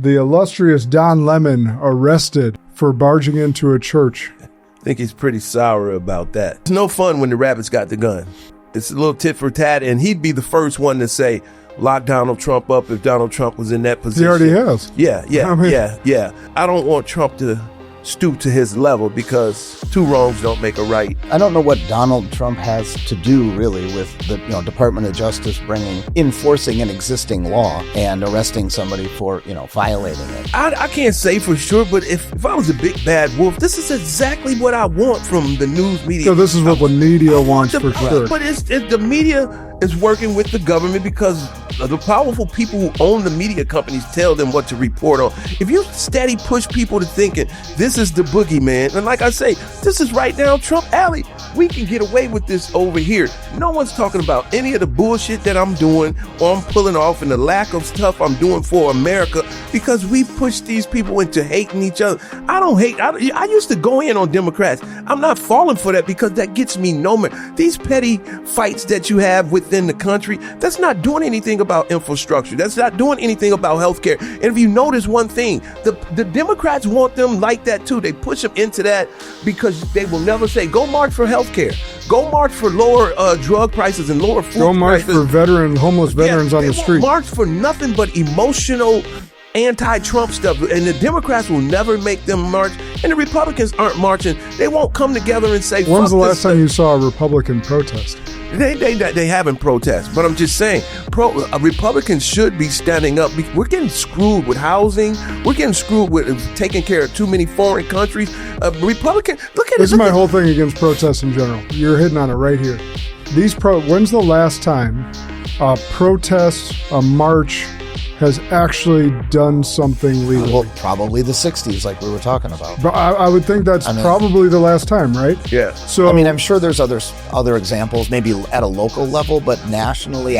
The illustrious Don Lemon arrested for barging into a church. I think he's pretty sour about that. It's no fun when the rabbits got the gun. It's a little tit for tat, and he'd be the first one to say, lock Donald Trump up if Donald Trump was in that position. He already has. Yeah. I don't want Trump to stoop to his level because two wrongs don't make a right. I don't know what Donald Trump has to do really with the Department of Justice enforcing an existing law and arresting somebody for violating it. I can't say for sure, but if I was a big bad wolf, this is exactly what I want from the news media. So this is what the media wants for sure. But the media is working with the government because the powerful people who own the media companies tell them what to report on. If you steady push people to thinking this is the boogeyman, and like I say, this is right down Trump alley, we can get away with this over here. No one's talking about any of the bullshit that I'm doing or I'm pulling off and the lack of stuff I'm doing for America because we push these people into hating each other. I don't hate. I used to go in on Democrats. I'm not falling for that because that gets me nowhere. These petty fights that you have within the country, that's not doing anything about infrastructure. That's not doing anything about healthcare. And if you notice one thing, the Democrats want them like that too. They push them into that because they will never say, go march for healthcare. Go march for lower drug prices and lower food prices. Go march for homeless veterans on the street. March for nothing but emotional anti-Trump stuff, and the Democrats will never make them march, and the Republicans aren't marching. They won't come together and say, when's the last time you saw a Republican protest? They haven't protested, but I'm just saying, Republicans should be standing up. We're getting screwed with housing. We're getting screwed with taking care of too many foreign countries. Republican, look at this is my whole thing against protests in general. You're hitting on it right here. When's the last time a protest, a march, has actually done something legal? Well, probably the 60s, like we were talking about. But I would think that's probably the last time, right? Yeah. So I'm sure there's other examples, maybe at a local level, but nationally,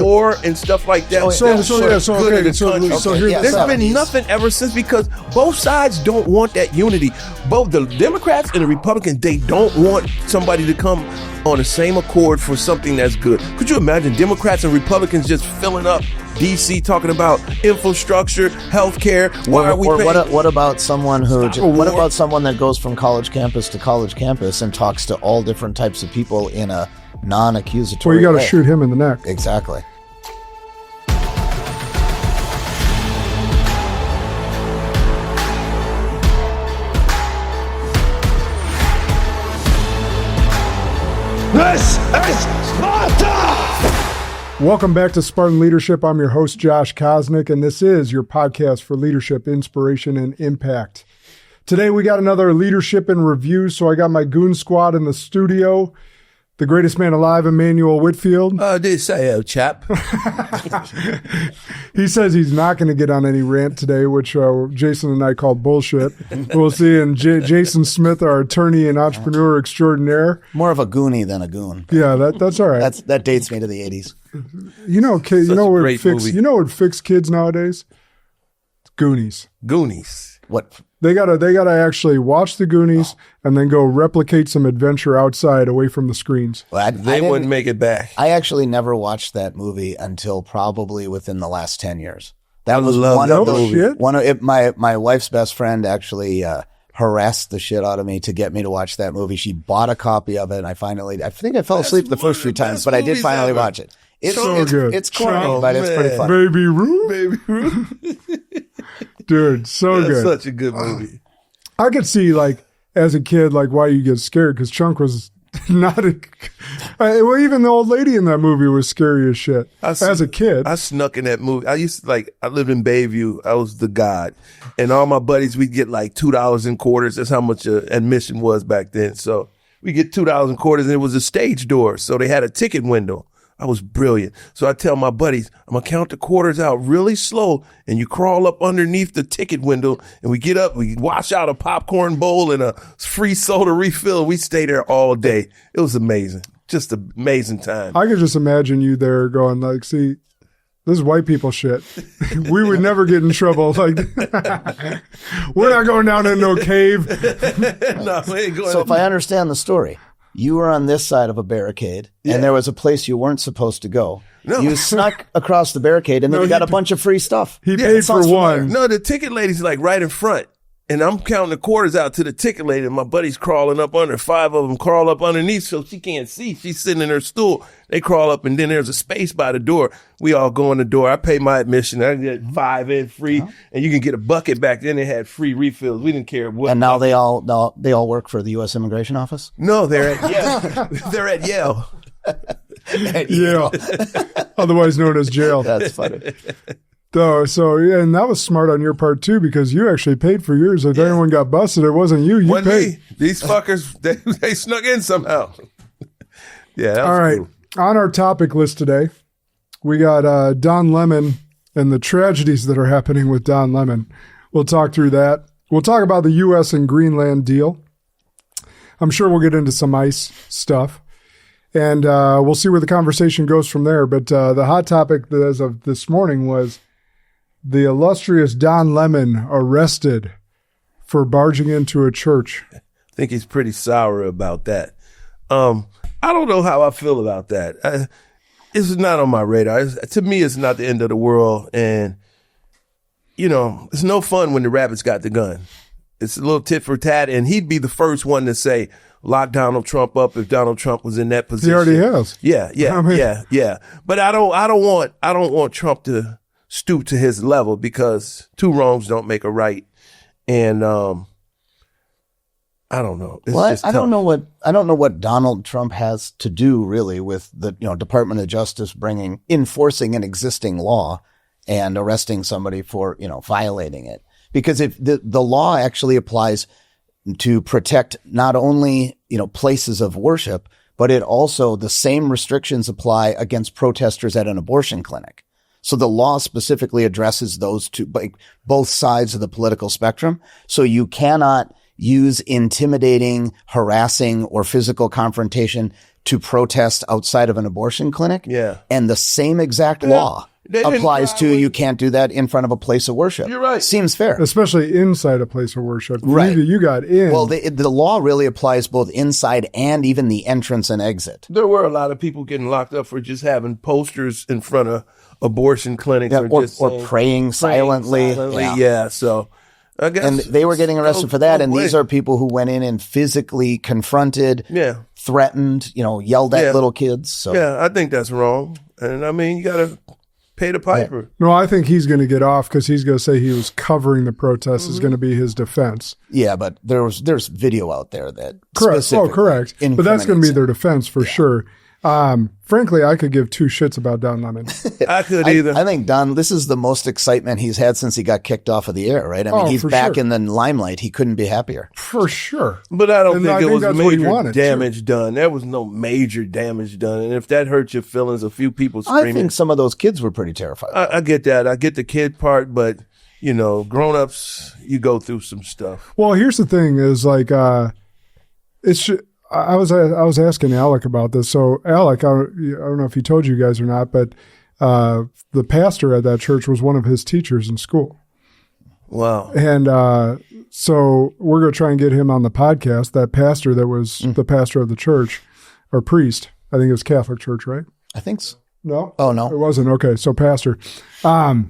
war and stuff like that. There's been nothing ever since because both sides don't want that unity. Both the Democrats and the Republicans, they don't want somebody to come on the same accord for something that's good. Could you imagine Democrats and Republicans just filling up D.C. talking about infrastructure, healthcare? What about someone that goes from college campus to college campus and talks to all different types of people in a non-accusatory way? Well, you got to shoot him in the neck. Exactly. This is Sparta! Welcome back to Spartan Leadership. I'm your host, Josh Kosnick, and this is your podcast for leadership, inspiration, and impact. Today, we got another leadership in review, so I got my goon squad in the studio. The greatest man alive, Emanuel Whitfield. This chap. He says he's not going to get on any rant today, which Jason and I call bullshit. We'll see. And Jason Smith, our attorney and entrepreneur extraordinaire. More of a goonie than a goon. Yeah, that's all right. That dates me to the 80s. You know what fix kids nowadays? It's Goonies. Goonies. What? They gotta actually watch the Goonies and then go replicate some adventure outside away from the screens. Well, they wouldn't make it back. I actually never watched that movie until probably within the last 10 years. That was my wife's best friend actually harassed the shit out of me to get me to watch that movie. She bought a copy of it, and I think I fell asleep the first few times, but I did finally watch it. It's good. It's corny, but it's pretty fun. Baby Ruth. Dude, good. Such a good movie. I could see, like, as a kid, like, why you get scared, because Chunk was not well, even the old lady in that movie was scary as shit. As a kid. I snuck in that movie. I lived in Bayview. I was the god. And all my buddies, we'd get like $2 in quarters. That's how much admission was back then. So we get $2 in quarters, and it was a stage door. So they had a ticket window. I was brilliant. So I tell my buddies, I'm going to count the quarters out really slow, and you crawl up underneath the ticket window, and we get up, we wash out a popcorn bowl and a free soda refill. We stay there all day. It was amazing. Just an amazing time. I could just imagine you there going like, see, this is white people shit. We would never get in trouble. Like, we're not going down in no cave. No, we ain't going. So if I understand the story, You were on this side of a barricade, and there was a place you weren't supposed to go. No. You snuck across the barricade, and then you got a bunch of free stuff. He paid for one. No, the ticket lady's like right in front. And I'm counting the quarters out to the ticket lady, and my buddy's crawling up under. 5 of them crawl up underneath so she can't see. She's sitting in her stool. They crawl up, and then there's a space by the door. We all go in the door. I pay my admission. I get 5 in free, and you can get a bucket back then. They had free refills. We didn't care what. And now they all work for the U.S. Immigration Office? No, they're at Yale. They're at Yale. Yale. Otherwise known as jail. That's funny. So yeah, and that was smart on your part too, because you actually paid for yours. If anyone got busted, it wasn't you. You paid. These fuckers, they snuck in somehow. Yeah. That was all right. cool. On our topic list today, we got Don Lemon and the tragedies that are happening with Don Lemon. We'll talk through that. We'll talk about the U.S. and Greenland deal. I'm sure we'll get into some ICE stuff. And we'll see where the conversation goes from there. But the hot topic as of this morning was the illustrious Don Lemon arrested for barging into a church. I think he's pretty sour about that. I don't know how I feel about that. It's not on my radar. To me, it's not the end of the world. And, it's no fun when the rabbits got the gun. It's a little tit for tat. And he'd be the first one to say, lock Donald Trump up if Donald Trump was in that position. He already has. Yeah. But I don't want Trump to stoop to his level, because 2 wrongs don't make a right. And I don't know. I don't know what Donald Trump has to do really with the Department of Justice enforcing an existing law and arresting somebody for violating it, because if the law actually applies to protect not only places of worship, but the same restrictions apply against protesters at an abortion clinic. So the law specifically addresses those two, both sides of the political spectrum. So you cannot use intimidating, harassing, or physical confrontation to protest outside of an abortion clinic. Yeah. And the same exact law applies to you can't do that in front of a place of worship. You're right. Seems fair. Especially inside a place of worship. Right. You got in. Well, the law really applies both inside and even the entrance and exit. There were a lot of people getting locked up for just having posters in front of abortion clinics, or praying silently. Yeah. So I guess. And they were getting arrested for that. And these are people who went in and physically confronted, threatened, yelled at little kids. So yeah, I think that's wrong. And I mean, you got to pay the piper. No, I think he's going to get off because he's going to say he was covering the protests is going to be his defense. Yeah, but there's video out there that correct. But that's going to be their defense for sure. Frankly, I could give 2 shits about Don Lemon. I could either. I think Don, this is the most excitement he's had since he got kicked off of the air, right? I mean, he's back in the limelight. He couldn't be happier. For sure. But I don't think it was major damage done. There was no major damage done. And if that hurt your feelings, a few people screaming. I think some of those kids were pretty terrified. I get that. I get the kid part, but, grown-ups, you go through some stuff. Well, here's the thing is I was asking Alec about this. So Alec, I don't know if he told you guys or not, but the pastor at that church was one of his teachers in school. Wow. And so we're going to try and get him on the podcast, that pastor that was the pastor of the church, or priest. I think it was Catholic church, right? I think so. No? Oh, no. It wasn't. Okay, so pastor. We're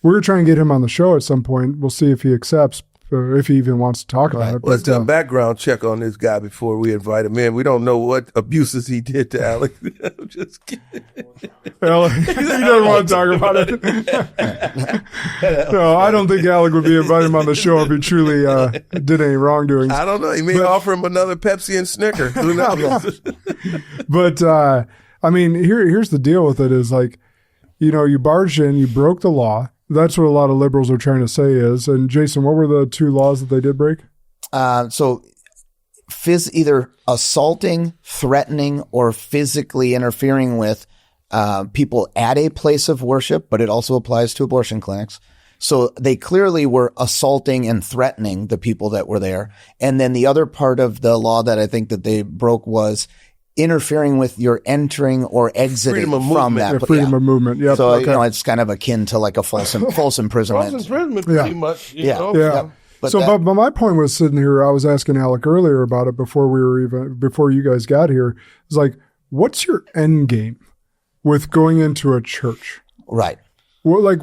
going to try and get him on the show at some point. We'll see if he accepts. If he even wants to talk about it. Let's do a background check on this guy before we invite him in. We don't know what abuses he did to Alec. I'm just kidding. Alec, he doesn't want to talk about it. No, I don't think Alec would be inviting him on the show if he truly did any wrongdoings. I don't know. He may offer him another Pepsi and Snicker. Who knows? But, I mean, here's the deal with it is you barged in, you broke the law. That's what a lot of liberals are trying to say is. And Jason, what were the 2 laws that they did break? So either assaulting, threatening, or physically interfering with people at a place of worship, but it also applies to abortion clinics. So they clearly were assaulting and threatening the people that were there. And then the other part of the law that I think that they broke was interfering with your entering or exiting from that. Freedom of movement. Yep. So, it's kind of akin to like a false imprisonment. False imprisonment, pretty much. Yeah. But my point was sitting here, I was asking Alec earlier about it before you guys got here. It's like, what's your end game with going into a church? Right. We've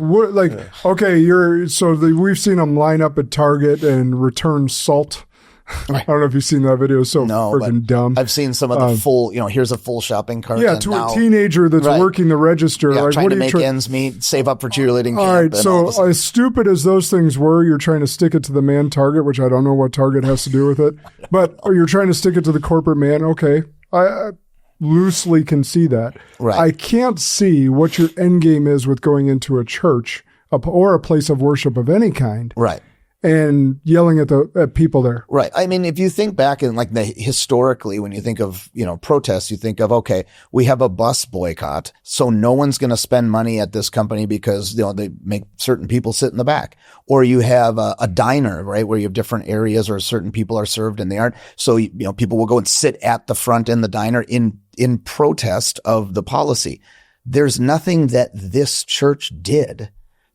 seen them line up at Target and return salt. I don't know if you've seen that video. It's so freaking dumb. I've seen some of the full, here's a full shopping cart. Yeah, to a teenager that's working the register. Yeah, trying to make ends meet, save up for cheerleading. All right, so as stupid as those things were, you're trying to stick it to the man Target, which I don't know what Target has to do with it, or you're trying to stick it to the corporate man. Okay, I loosely can see that. Right. I can't see what your end game is with going into a church or a place of worship of any kind. Right. And yelling at people there. Right. I mean, if you think back in historically, when you think of, protests, you think of, okay, we have a bus boycott. So no one's going to spend money at this company because, they make certain people sit in the back. Or you have a diner, right, where you have different areas or certain people are served and they aren't. So, people will go and sit at the front in the diner in protest of the policy. There's nothing that this church did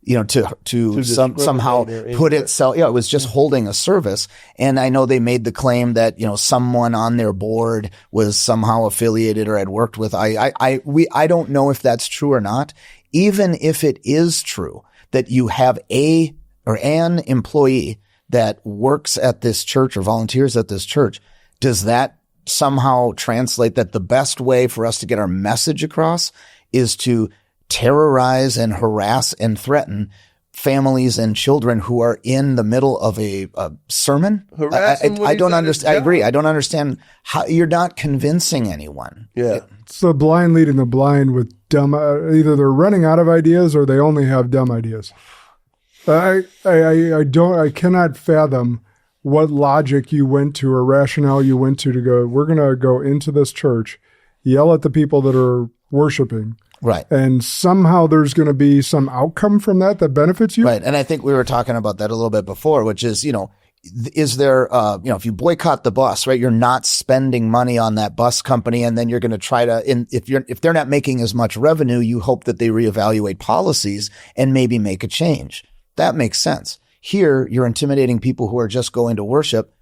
to somehow put itself. Yeah, it was just holding a service. And I know they made the claim that, someone on their board was somehow affiliated or had worked with. I don't know if that's true or not. Even if it is true that you have an employee that works at this church or volunteers at this church, does that somehow translate that the best way for us to get our message across is to terrorize and harass and threaten families and children who are in the middle of a sermon? I don't understand. I agree. I don't understand how you're not convincing anyone. Yeah. It's the blind leading the blind with dumb, either they're running out of ideas or they only have dumb ideas. I cannot fathom what logic you went to or rationale you went to go, we're going to go into this church, yell at the people that are worshiping. Right. And somehow there's going to be some outcome from that benefits you. Right. And I think we were talking about that a little bit before, which is, is there, if you boycott the bus, right, you're not spending money on that bus company. And then you're going to try to, if they're not making as much revenue, you hope that they reevaluate policies and maybe make a change. That makes sense. Here, you're intimidating people who are just going to worship.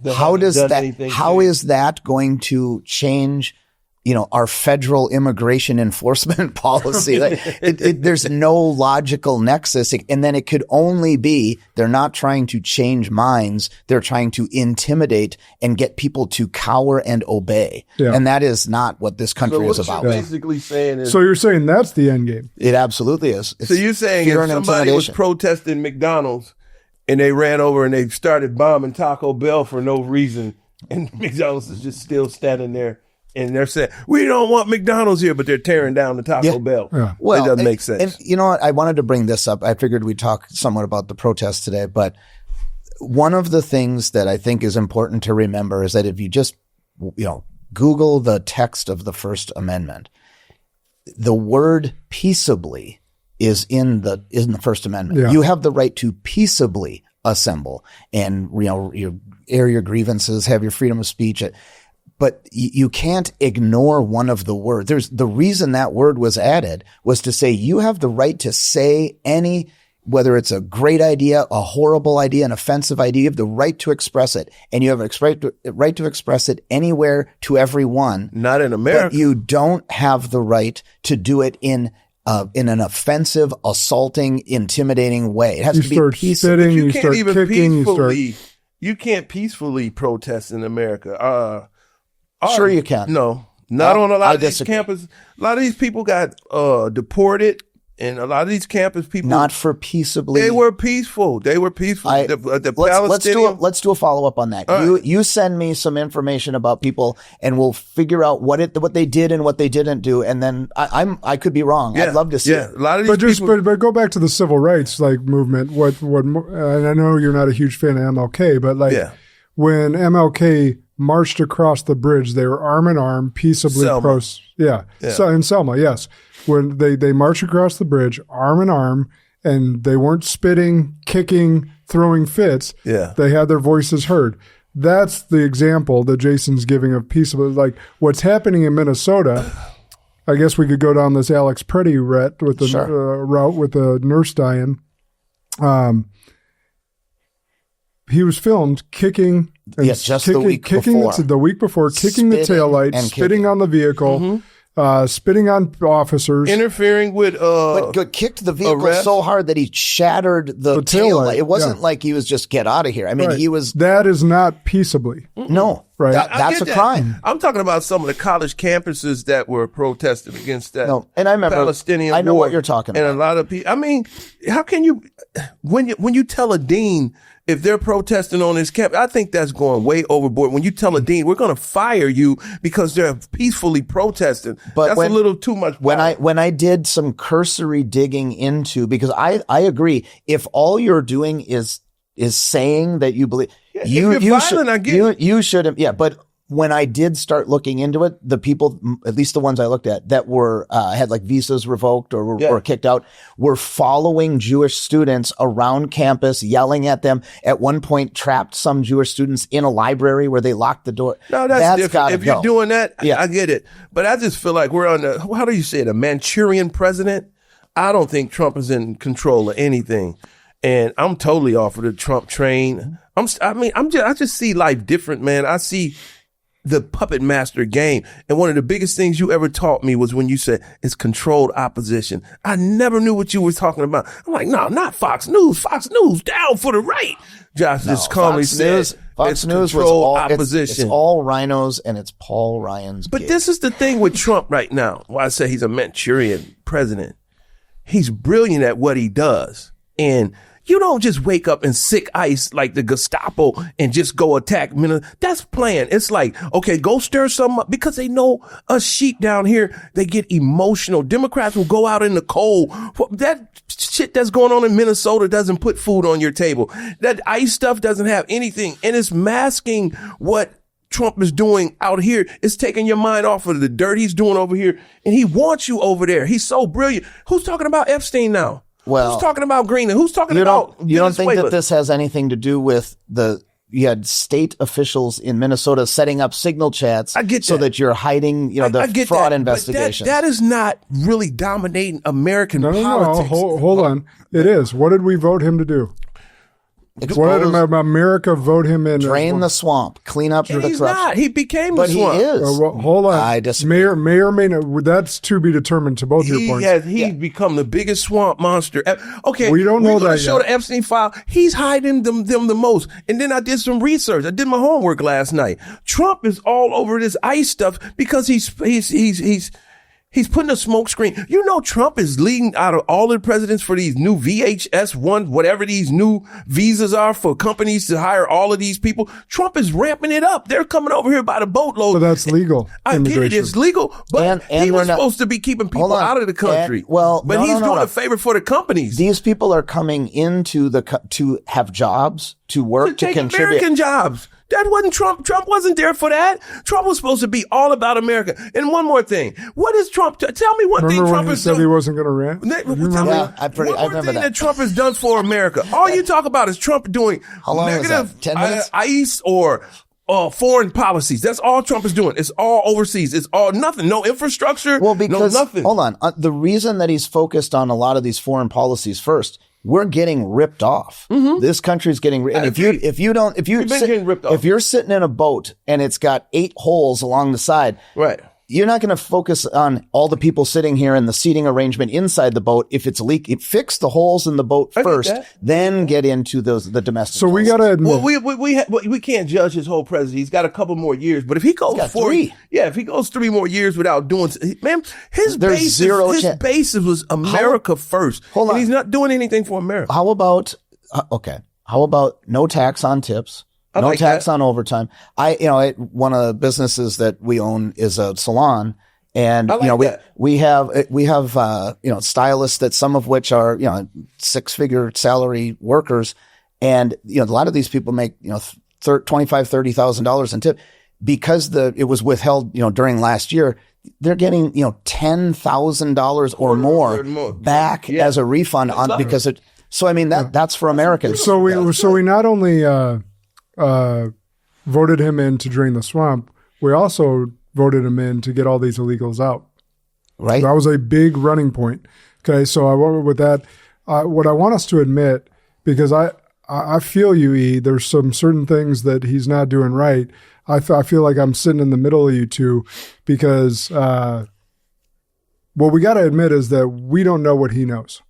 How is that going to change our federal immigration enforcement policy? There's no logical nexus. And then it could only be they're not trying to change minds. They're trying to intimidate and get people to cower and obey. Yeah. And that is not what this country is about. You're basically saying is, so you're saying that's the end game. It absolutely is. So you're saying if somebody was protesting McDonald's and they ran over and they started bombing Taco Bell for no reason, and McDonald's is just still standing there, and they're saying, we don't want McDonald's here, but they're tearing down the Taco Bell. Yeah. Well, it doesn't make sense. And you know what? I wanted to bring this up. I figured we'd talk somewhat about the protests today, but one of the things that I think is important to remember is that if you just, Google the text of the First Amendment, the word peaceably is in the First Amendment. Yeah. You have the right to peaceably assemble and, you air your grievances, have your freedom of speech. But you can't ignore one of the words. The reason that word was added was to say you have the right to say whether it's a great idea, a horrible idea, an offensive idea, you have the right to express it. And you have a right to express it anywhere to everyone. Not in America. But you don't have the right to do it in an offensive, assaulting, intimidating way. It has to be peaceful. You can't peacefully protest in America. Sure you can. No, not on a lot of these campuses. A lot of these people got deported, and a lot of these campus people not for peaceably. They were peaceful. Let's do a follow up on that. You send me some information about people, and we'll figure out what they did and what they didn't do, and then I could be wrong. Yeah, I'd love to see. Yeah, a lot of these but go back to the civil rights movement. And I know you're not a huge fan of MLK, but when MLK marched across the bridge, they were arm in arm, peaceably. So in Selma, yes. When they marched across the bridge, arm in arm, and they weren't spitting, kicking, throwing fits. Yeah. They had their voices heard. That's the example that Jason's giving of peaceable. Like what's happening in Minnesota, I guess we could go down this Alex Preddy route with the nurse dying. he was filmed kicking. And just the week before. The week before, kicking the taillight, spitting on the vehicle, spitting on officers. Interfering with but kicked the vehicle so hard that he shattered the taillight. It wasn't like he was just get out of here. I mean, he was... That is not peaceably. No. Right. That's a crime. I'm talking about some of the college campuses that were protesting against that. No, and I remember Palestinian I know war. what you're talking about. And a lot of people, I mean, how can you, when you tell a dean if they're protesting on his campus, I think that's going way overboard. When you tell a dean, we're going to fire you because they're peacefully protesting. But that's a little too much power. When I did some cursory digging into, because I agree, if all you're doing is saying that you believe, you shouldn't. Yeah, but when I did start looking into it, the people, at least the ones I looked at, that were had like visas revoked or were kicked out, were following Jewish students around campus, yelling at them. At one point, trapped some Jewish students in a library where they locked the door. No, that's different. If you're doing that, I get it. But I just feel like we're on the, how do you say it, a Manchurian president? I don't think Trump is in control of anything. And I'm totally off of the Trump train. I just see life different, man. I see the puppet master game. And one of the biggest things you ever taught me was when you said it's controlled opposition. I never knew what you were talking about. I'm like, no, not Fox News. Fox News down for the right. Josh just calmly says Fox News was all opposition. It's all rhinos and it's Paul Ryan's But this is the thing with Trump right now. Why I say he's a Manchurian president. He's brilliant at what he does. And you don't just wake up in sick ice like the Gestapo and just go attack. That's playing. It's like, okay, go stir something up because they know us sheep down here, they get emotional. Democrats will go out in the cold. That shit that's going on in Minnesota doesn't put food on your table. That ICE stuff doesn't have anything. And it's masking what Trump is doing out here. It's taking your mind off of the dirt he's doing over here. And he wants you over there. He's so brilliant. Who's talking about Epstein now? Well, who's talking about Greenland? Who's talking about You don't think that this has anything to do with you had state officials in Minnesota setting up signal chats so that you're hiding, the fraud investigations. That is not really dominating American politics. No, hold on. It is. What did we vote him to do? What did America vote him in? Drain the swamp, clean up the corruption. He's not. He became the swamp. But he is. Hold on. I disagree. May or may not. That's to be determined to both your points. He's become the biggest swamp monster. Okay. We don't know that yet. Show the Epstein file. He's hiding them the most. And then I did some research. I did my homework last night. Trump is all over this ICE stuff because he's putting a smoke screen. Trump is leading out of all the presidents for these new VHS-1, whatever these new visas are for companies to hire all of these people. Trump is ramping it up. They're coming over here by the boatload. So that's legal. I get it. It's legal, but he was supposed to be keeping people out of the country. But he's doing a favor for the companies. These people are coming into to have jobs, to work, to contribute. American jobs. That wasn't Trump. Trump wasn't there for that. Trump was supposed to be all about America. And one more thing. What is Trump? Tell me one thing Trump has done. Said he wasn't going to rant? I remember that Trump has done for America. All you talk about is Trump doing negative 10 minutes? ICE or foreign policies. That's all Trump is doing. It's all overseas. It's all nothing. No infrastructure. Well, because, no nothing. Hold on. The reason that he's focused on a lot of these foreign policies first, we're getting ripped off. Mm-hmm. This country's getting ripped. And if you're sitting in a boat and it's got 8 holes along the side, right, you're not going to focus on all the people sitting here and the seating arrangement inside the boat. If it's a leak, fix the holes in the boat first, then get into the domestic. So we got to admit, we can't judge his whole presidency. He's got a couple more years, but if he goes 3, if he goes 3 more years without doing, man, his base was America first. Hold on, and he's not doing anything for America. How about no tax on tips? No tax on overtime. One of the businesses that we own is a salon, and we have stylists that some of which are 6-figure salary workers, and a lot of these people make $25,000-$30,000 in tip because it was withheld during last year. They're getting $10,000 or more back as a refund because it. So I mean that's for Americans. So we not only voted him in to drain the swamp, we also voted him in to get all these illegals out. Right. That was a big running point. Okay, so with that, what I want us to admit, because I feel you, E. There's some certain things that he's not doing right. I feel like I'm sitting in the middle of you two because what we got to admit is that we don't know what he knows.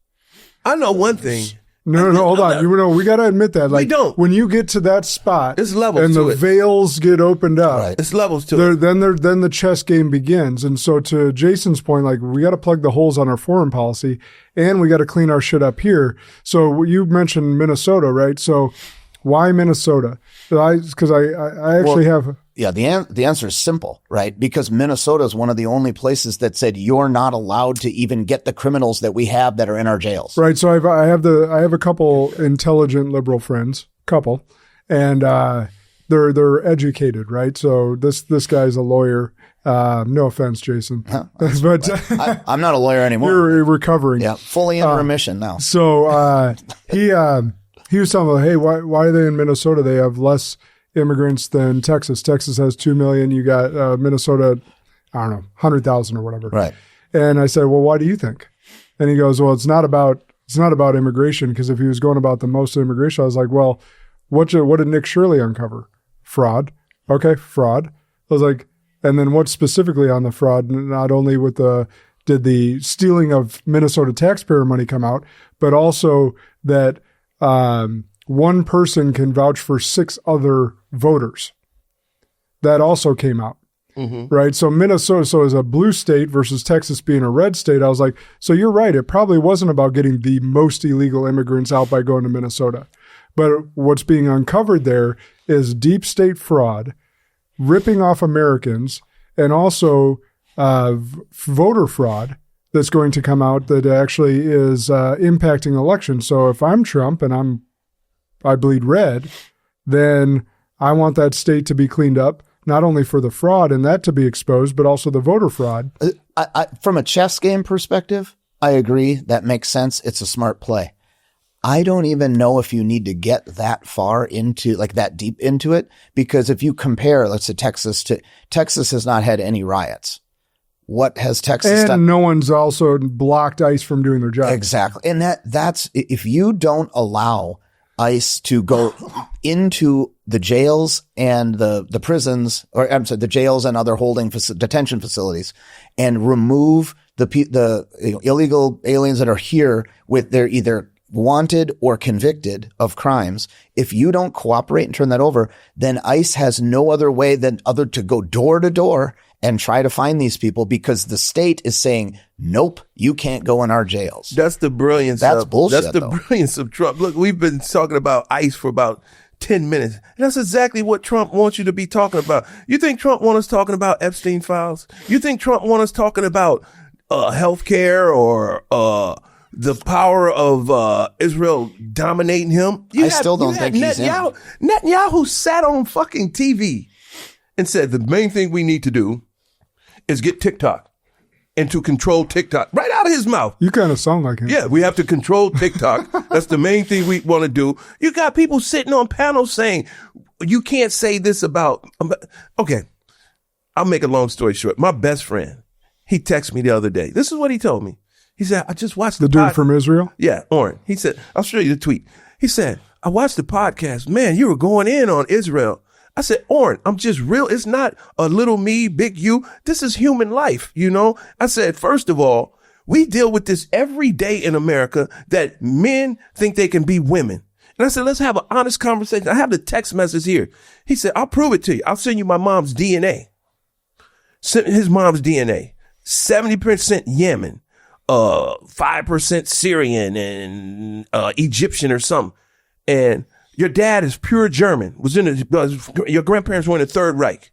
I know one thing. No, hold on. We got to admit that. Like, we don't. When you get to that spot, it's levels and to the it. veils get opened up. Right. It's levels to it. Then the chess game begins. And so to Jason's point, like, we got to plug the holes on our foreign policy, and we got to clean our shit up here. So you mentioned Minnesota, right? So why Minnesota? Because I actually have. Yeah, the answer is simple, right? Because Minnesota is one of the only places that said you're not allowed to even get the criminals that we have that are in our jails. Right. So I have a couple intelligent liberal friends, and they're educated, right? So this guy's a lawyer. No offense, Jason, but I'm not a lawyer anymore. You're recovering. Yeah, fully in remission now. So he was telling me, hey, why are they in Minnesota? They have less immigrants than Texas. Texas has 2 million. You got Minnesota, I don't know, 100,000 or whatever. Right. And I said, well, why do you think? And he goes, well, it's not about immigration, because if he was going about the most immigration, I was like, well, what did Nick Shirley uncover? Fraud. Okay, fraud. I was like, and then what specifically on the fraud? Not only did the stealing of Minnesota taxpayer money come out, but also that one person can vouch for 6 other voters. That also came out, right? So Minnesota, as a blue state versus Texas being a red state, I was like, so you're right. It probably wasn't about getting the most illegal immigrants out by going to Minnesota. But what's being uncovered there is deep state fraud, ripping off Americans, and also voter fraud that's going to come out that actually is impacting elections. So if I'm Trump and I bleed red, then I want that state to be cleaned up, not only for the fraud and that to be exposed, but also the voter fraud. From a chess game perspective, I agree. That makes sense. It's a smart play. I don't even know if you need to get that far into, like, that deep into it, because if you compare, let's say Texas has not had any riots. What has Texas done? And no one's also blocked ICE from doing their job. Exactly. And that's, if you don't allow ICE to go into the jails and the prisons, or I'm sorry, the jails and other detention facilities, and remove the illegal aliens that are here with their either wanted or convicted of crimes. If you don't cooperate and turn that over, then ICE has no other way than to go door to door and try to find these people, because the state is saying, nope, you can't go in our jails. That's the brilliance. That's bullshit. That's the brilliance of Trump. Look, we've been talking about ICE for about 10 minutes. And that's exactly what Trump wants you to be talking about. You think Trump wants us talking about Epstein files? You think Trump wants us talking about healthcare or the power of Israel dominating him? I still don't think he's in. Netanyahu sat on fucking TV and said the main thing we need to do is get TikTok and to control TikTok, right out of his mouth. You kind of sound like him. Yeah, we have to control TikTok. That's the main thing we want to do. You got people sitting on panels saying, you can't say this about, okay, I'll make a long story short. My best friend, he texted me the other day. This is what he told me. He said, I just watched the dude from Israel? Yeah, Oren. He said, I'll show you the tweet. He said, I watched the podcast. Man, you were going in on Israel. I said, Oren, I'm just real. It's not a little me, big you. This is human life, you know? I said, first of all, we deal with this every day in America, that men think they can be women. And I said, let's have an honest conversation. I have the text message here. He said, I'll prove it to you. I'll send you my mom's DNA. Sent his mom's DNA. 70% Yemen, 5% Syrian and Egyptian or something. And your dad is pure German, your grandparents were in the Third Reich.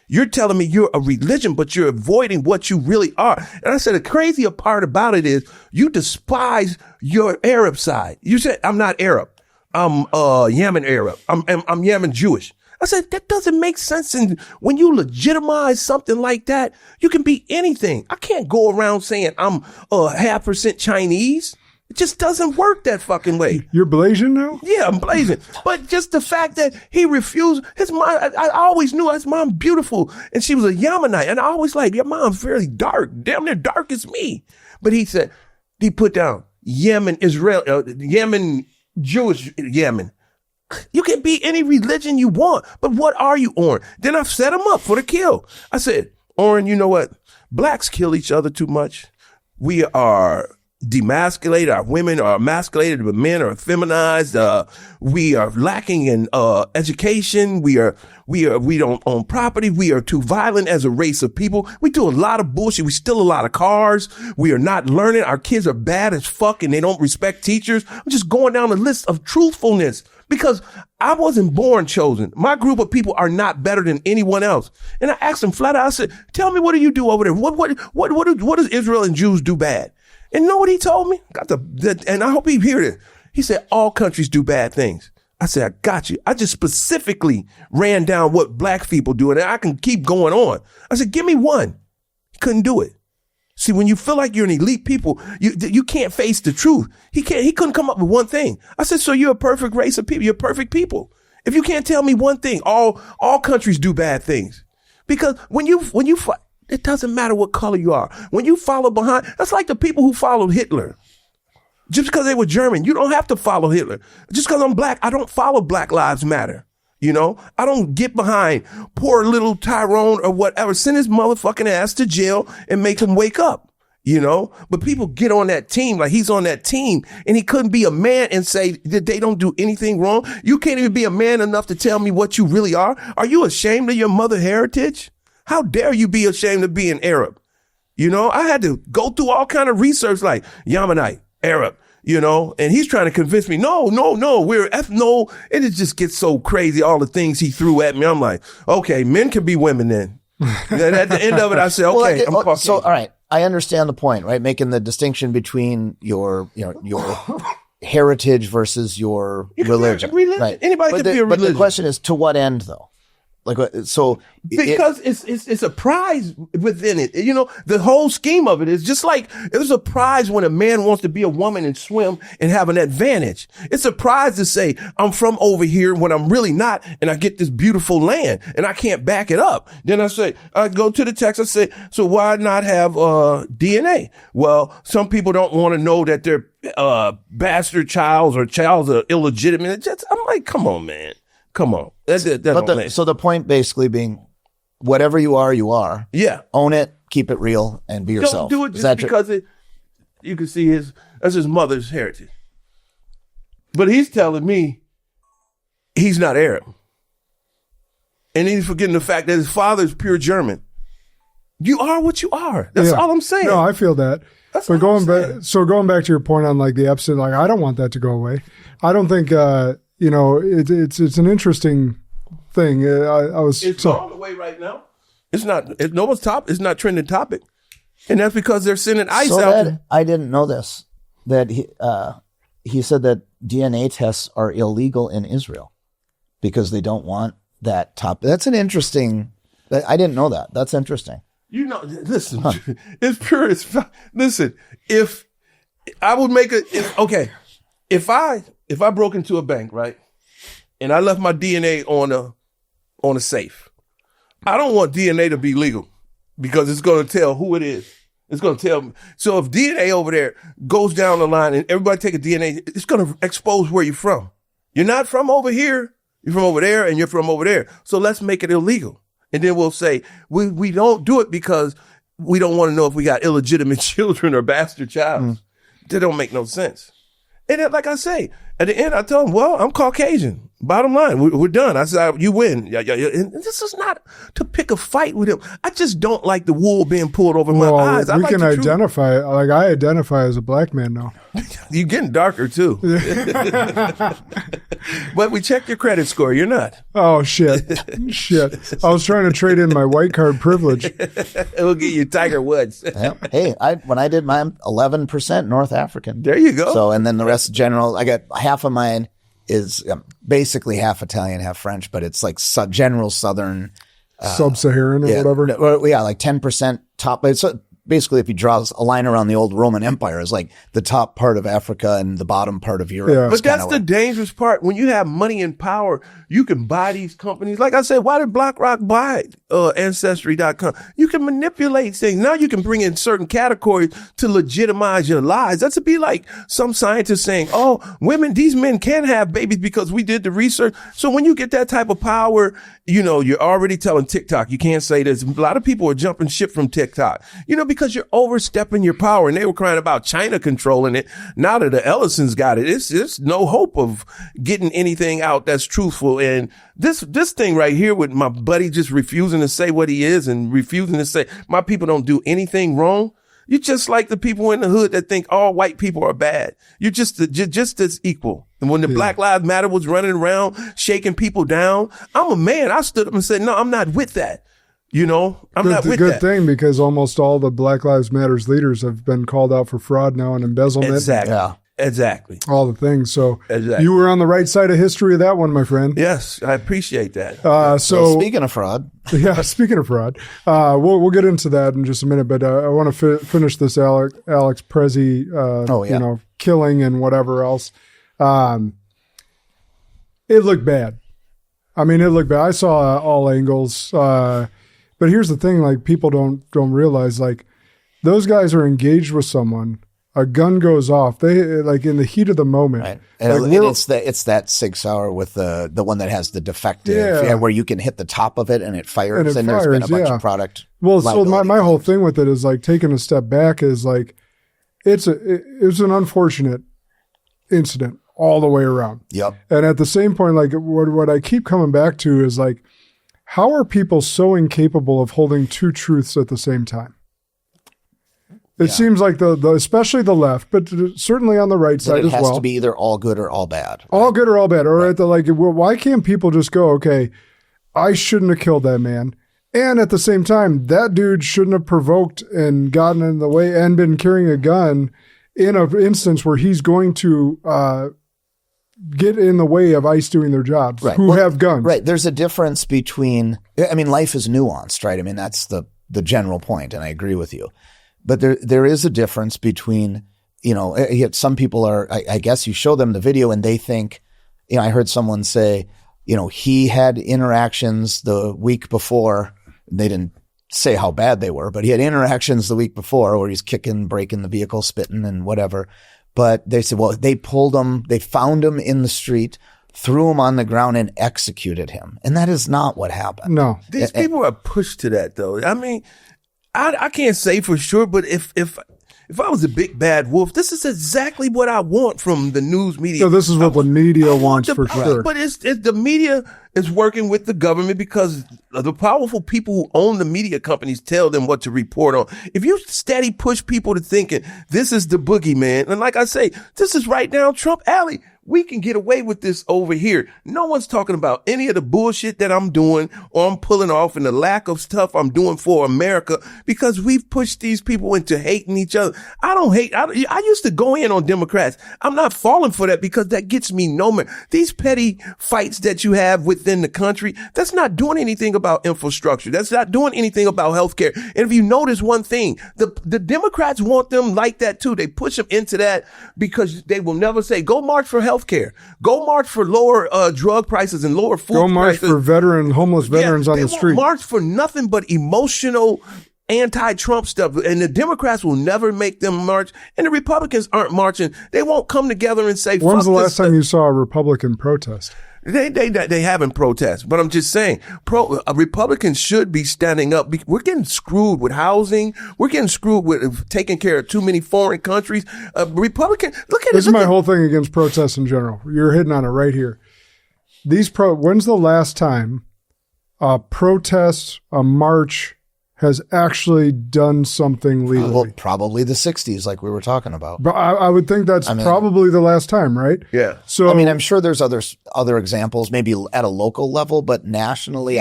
You're telling me you're a religion, but you're avoiding what you really are. And I said, the crazier part about it is you despise your Arab side. You said, I'm not Arab. I'm Yemen Arab. I'm Yemen Jewish. I said, that doesn't make sense. And when you legitimize something like that, you can be anything. I can't go around saying I'm 0.5% Chinese. It just doesn't work that fucking way. You're Blasian now? Yeah, I'm Blasian. But just the fact that he refused, his mom, I always knew his mom beautiful, and she was a Yemenite. And I always like, your mom's very dark, damn near dark as me. But he said, he put down Yemen, Israel, Yemen, Jewish Yemen. You can be any religion you want, but what are you, Oren? Then I set him up for the kill. I said, Oren, you know what? Blacks kill each other too much. We are demasculated. Our women are emasculated, but men are feminized. We are lacking in education. We don't own property. We are too violent as a race of people. We do a lot of bullshit. We steal a lot of cars. We are not learning. Our kids are bad as fuck and they don't respect teachers. I'm just going down the list of truthfulness because I wasn't born chosen. My group of people are not better than anyone else. And I asked them flat out, I said, tell me, what do you do over there? What does Israel and Jews do bad? And you know what he told me? And I hope he hear this. He said, all countries do bad things. I said, I got you. I just specifically ran down what black people do, and I can keep going on. I said, give me one. He couldn't do it. See, when you feel like you're an elite people, you can't face the truth. He couldn't come up with one thing. I said, so you're a perfect race of people. You're perfect people. If you can't tell me one thing, all countries do bad things. Because when you it doesn't matter what color you are. When you follow behind, that's like the people who followed Hitler. Just because they were German, you don't have to follow Hitler. Just because I'm black, I don't follow Black Lives Matter. You know, I don't get behind poor little Tyrone or whatever. Send his motherfucking ass to jail and make him wake up. You know, but people get on that team like he's on that team and he couldn't be a man and say that they don't do anything wrong. You can't even be a man enough to tell me what you really are. Are you ashamed of your mother heritage? How dare you be ashamed of being Arab? You know, I had to go through all kind of research like Yemenite, Arab, you know, and he's trying to convince me, no, we're ethno. And it just gets so crazy, all the things he threw at me. I'm like, okay, men can be women then. And at the end of it, I said, okay, I'm Caucasian. So, all right, I understand the point, right? Making the distinction between your heritage versus your religion. Right. Anybody can be a religion. But the question is, to what end, though? Because it's a prize within it. You know, the whole scheme of it is just like there's a prize when a man wants to be a woman and swim and have an advantage. It's a prize to say I'm from over here when I'm really not, and I get this beautiful land and I can't back it up. Then I go to the text. I say, so why not have DNA? Well, some people don't want to know that they're bastard childs or childs are illegitimate. I'm like, come on, man. Come on. So the point basically being, whatever you are. Yeah. Own it, keep it real, and be yourself. Don't do it just because you can see that's his mother's heritage. But he's telling me he's not Arab. And he's forgetting the fact that his father's pure German. You are what you are. That's all I'm saying. No, I feel that. But going back to your point on like the Epstein, like I don't want that to go away. I don't think you know, it's an interesting thing. It's going away right now. It's not. It's not trending topic, and that's because they're sending ICE out. I didn't know this. That he said that DNA tests are illegal in Israel because they don't want that topic. That's an interesting. I didn't know that. That's interesting. You know, listen, it's pure. Listen, if I would make if I broke into a bank, right, and I left my DNA on a safe, I don't want DNA to be legal because it's going to tell who it is. It's going to tell me. So if DNA over there goes down the line and everybody take a DNA, it's going to expose where you're from. You're not from over here. You're from over there and you're from over there. So let's make it illegal. And then we'll say, we don't do it because we don't want to know if we got illegitimate children or bastard child. That don't make no sense. And then, like I say, at the end, I tell him, well, I'm Caucasian. Bottom line, we're done. I said, you win. Yeah. And this is not to pick a fight with him. I just don't like the wool being pulled over my eyes. We can identify, like I identify as a black man now. You're getting darker too. But we checked your credit score. You're not. Oh, shit. I was trying to trade in my white card privilege. We'll get you Tiger Woods. Hey, when I did mine, 11% North African. There you go. So, and then the rest general, I got half of mine is basically half Italian, half French, but it's like general Southern. Sub-Saharan or whatever. Yeah, like 10% top. So basically, if you draw a line around the old Roman Empire, it's like the top part of Africa and the bottom part of Europe. Yeah. But that's the dangerous part. When you have money and power, you can buy these companies. Like I said, why did BlackRock buy it? Ancestry.com. You can manipulate things. Now you can bring in certain categories to legitimize your lies. That's to be like some scientists saying, oh, these men can have babies because we did the research. So when you get that type of power, you're already telling TikTok, you can't say this. A lot of people are jumping ship from TikTok, because you're overstepping your power. And they were crying about China controlling it. Now that the Ellisons got it, it's no hope of getting anything out that's truthful. And this thing right here with my buddy just refusing to say what he is and refusing to say my people don't do anything wrong. You're just like the people in the hood that think all white people are bad. You're just as equal. And when the Black Lives Matter was running around shaking people down, I'm a man. I stood up and said, no, I'm not with that. I'm not with that. It's a good thing because almost all the Black Lives Matters leaders have been called out for fraud now and embezzlement. Exactly. Yeah. Exactly. All the things. So exactly. You were on the right side of history of that one, my friend. Yes, I appreciate that. So speaking of fraud. Yeah, speaking of fraud, we'll get into that in just a minute, but I want to finish this Alex Prezi, killing and whatever else. It looked bad. I mean, it looked bad. I saw all angles. But here's the thing, like people don't realize, like those guys are engaged with someone. A gun goes off. They like in the heat of the moment. Right. And it's that 6 hour with the one that has the defective, where you can hit the top of it and it fires. And there's been a bunch of product. Well, so my whole thing with it is like taking a step back is like it was an unfortunate incident all the way around. Yep. And at the same point, like what I keep coming back to is like, how are people so incapable of holding two truths at the same time? It seems like the especially the left, but certainly on the right side as well. It has to be either all good or all bad. Right? All good or all bad. Or at the why can't people just go, okay, I shouldn't have killed that man. And at the same time, that dude shouldn't have provoked and gotten in the way and been carrying a gun in an instance where he's going to get in the way of ICE doing their jobs, who have guns. Right. There's a difference between, life is nuanced, right? That's the general point, and I agree with you. But there is a difference between, some people are, I guess you show them the video and they think, I heard someone say, he had interactions the week before. They didn't say how bad they were, but he had interactions the week before where he's kicking, breaking the vehicle, spitting and whatever. But they said, well, they found him in the street, threw him on the ground and executed him. And that is not what happened. No. These people are pushed to that though. I can't say for sure, but if I was a big bad wolf, this is exactly what I want from the news media. So this is what the media wants for sure. But the media is working with the government because the powerful people who own the media companies tell them what to report on. If you steady push people to thinking this is the boogeyman, and like I say, this is right down Trump alley. We can get away with this over here. No one's talking about any of the bullshit that I'm doing or I'm pulling off and the lack of stuff I'm doing for America because we've pushed these people into hating each other. I don't hate. I used to go in on Democrats. I'm not falling for that because that gets me nowhere. These petty fights that you have within the country, that's not doing anything about infrastructure. That's not doing anything about healthcare. And if you notice one thing, the Democrats want them like that too. They push them into that because they will never say, go march for healthcare. Go march for lower drug prices and lower food prices. Go march for homeless veterans on the street. March for nothing but emotional anti-Trump stuff. And the Democrats will never make them march. And the Republicans aren't marching. They won't come together and say, when's the last time you saw a Republican protest? They haven't protested, but I'm just saying, Republicans should be standing up. We're getting screwed with housing. We're getting screwed with taking care of too many foreign countries. Republican, look at this is my whole thing against protests in general. You're hitting on it right here. When's the last time a protest, a march has actually done something legally? Well, probably the 60s, like we were talking about. But I would think that's probably the last time, right? Yeah. So I'm sure there's other examples, maybe at a local level, but nationally,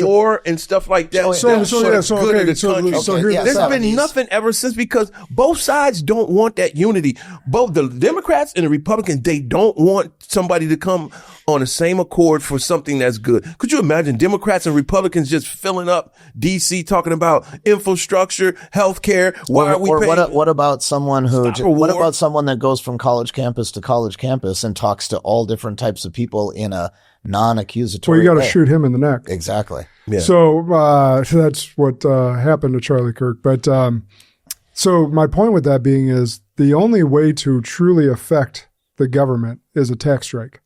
war and stuff like that. There's been nothing ever since because both sides don't want that unity. Both the Democrats and the Republicans, they don't want somebody to come on the same accord for something that's good. Could you imagine Democrats and Republicans just filling up D.C. talking talking about infrastructure, healthcare. Why are we paying? What about someone that goes from college campus to college campus and talks to all different types of people in a non-accusatory way? Well, you got to shoot him in the neck. Exactly. Yeah. So that's what happened to Charlie Kirk. But so my point with that being is the only way to truly affect the government is a tax strike.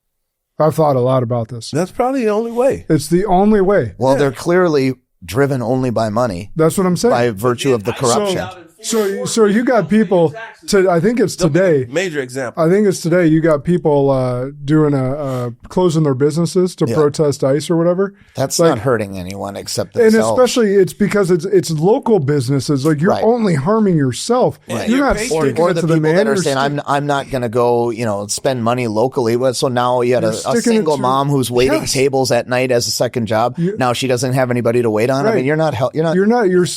I've thought a lot about this. That's probably the only way. It's the only way. Well, they're clearly driven only by money. That's what I'm saying. By virtue of the corruption. So you got people I think it's today. Major example. I think it's today. You got people doing closing their businesses to protest ICE or whatever. That's not hurting anyone except themselves. And especially it's because it's local businesses. Like you're only harming yourself. Right. You're not sticking or it the to the people man. that are saying I'm not going to go spend money locally. So now you had a single mom who's waiting tables at night as a second job. Now she doesn't have anybody to wait on. Right. I mean, you're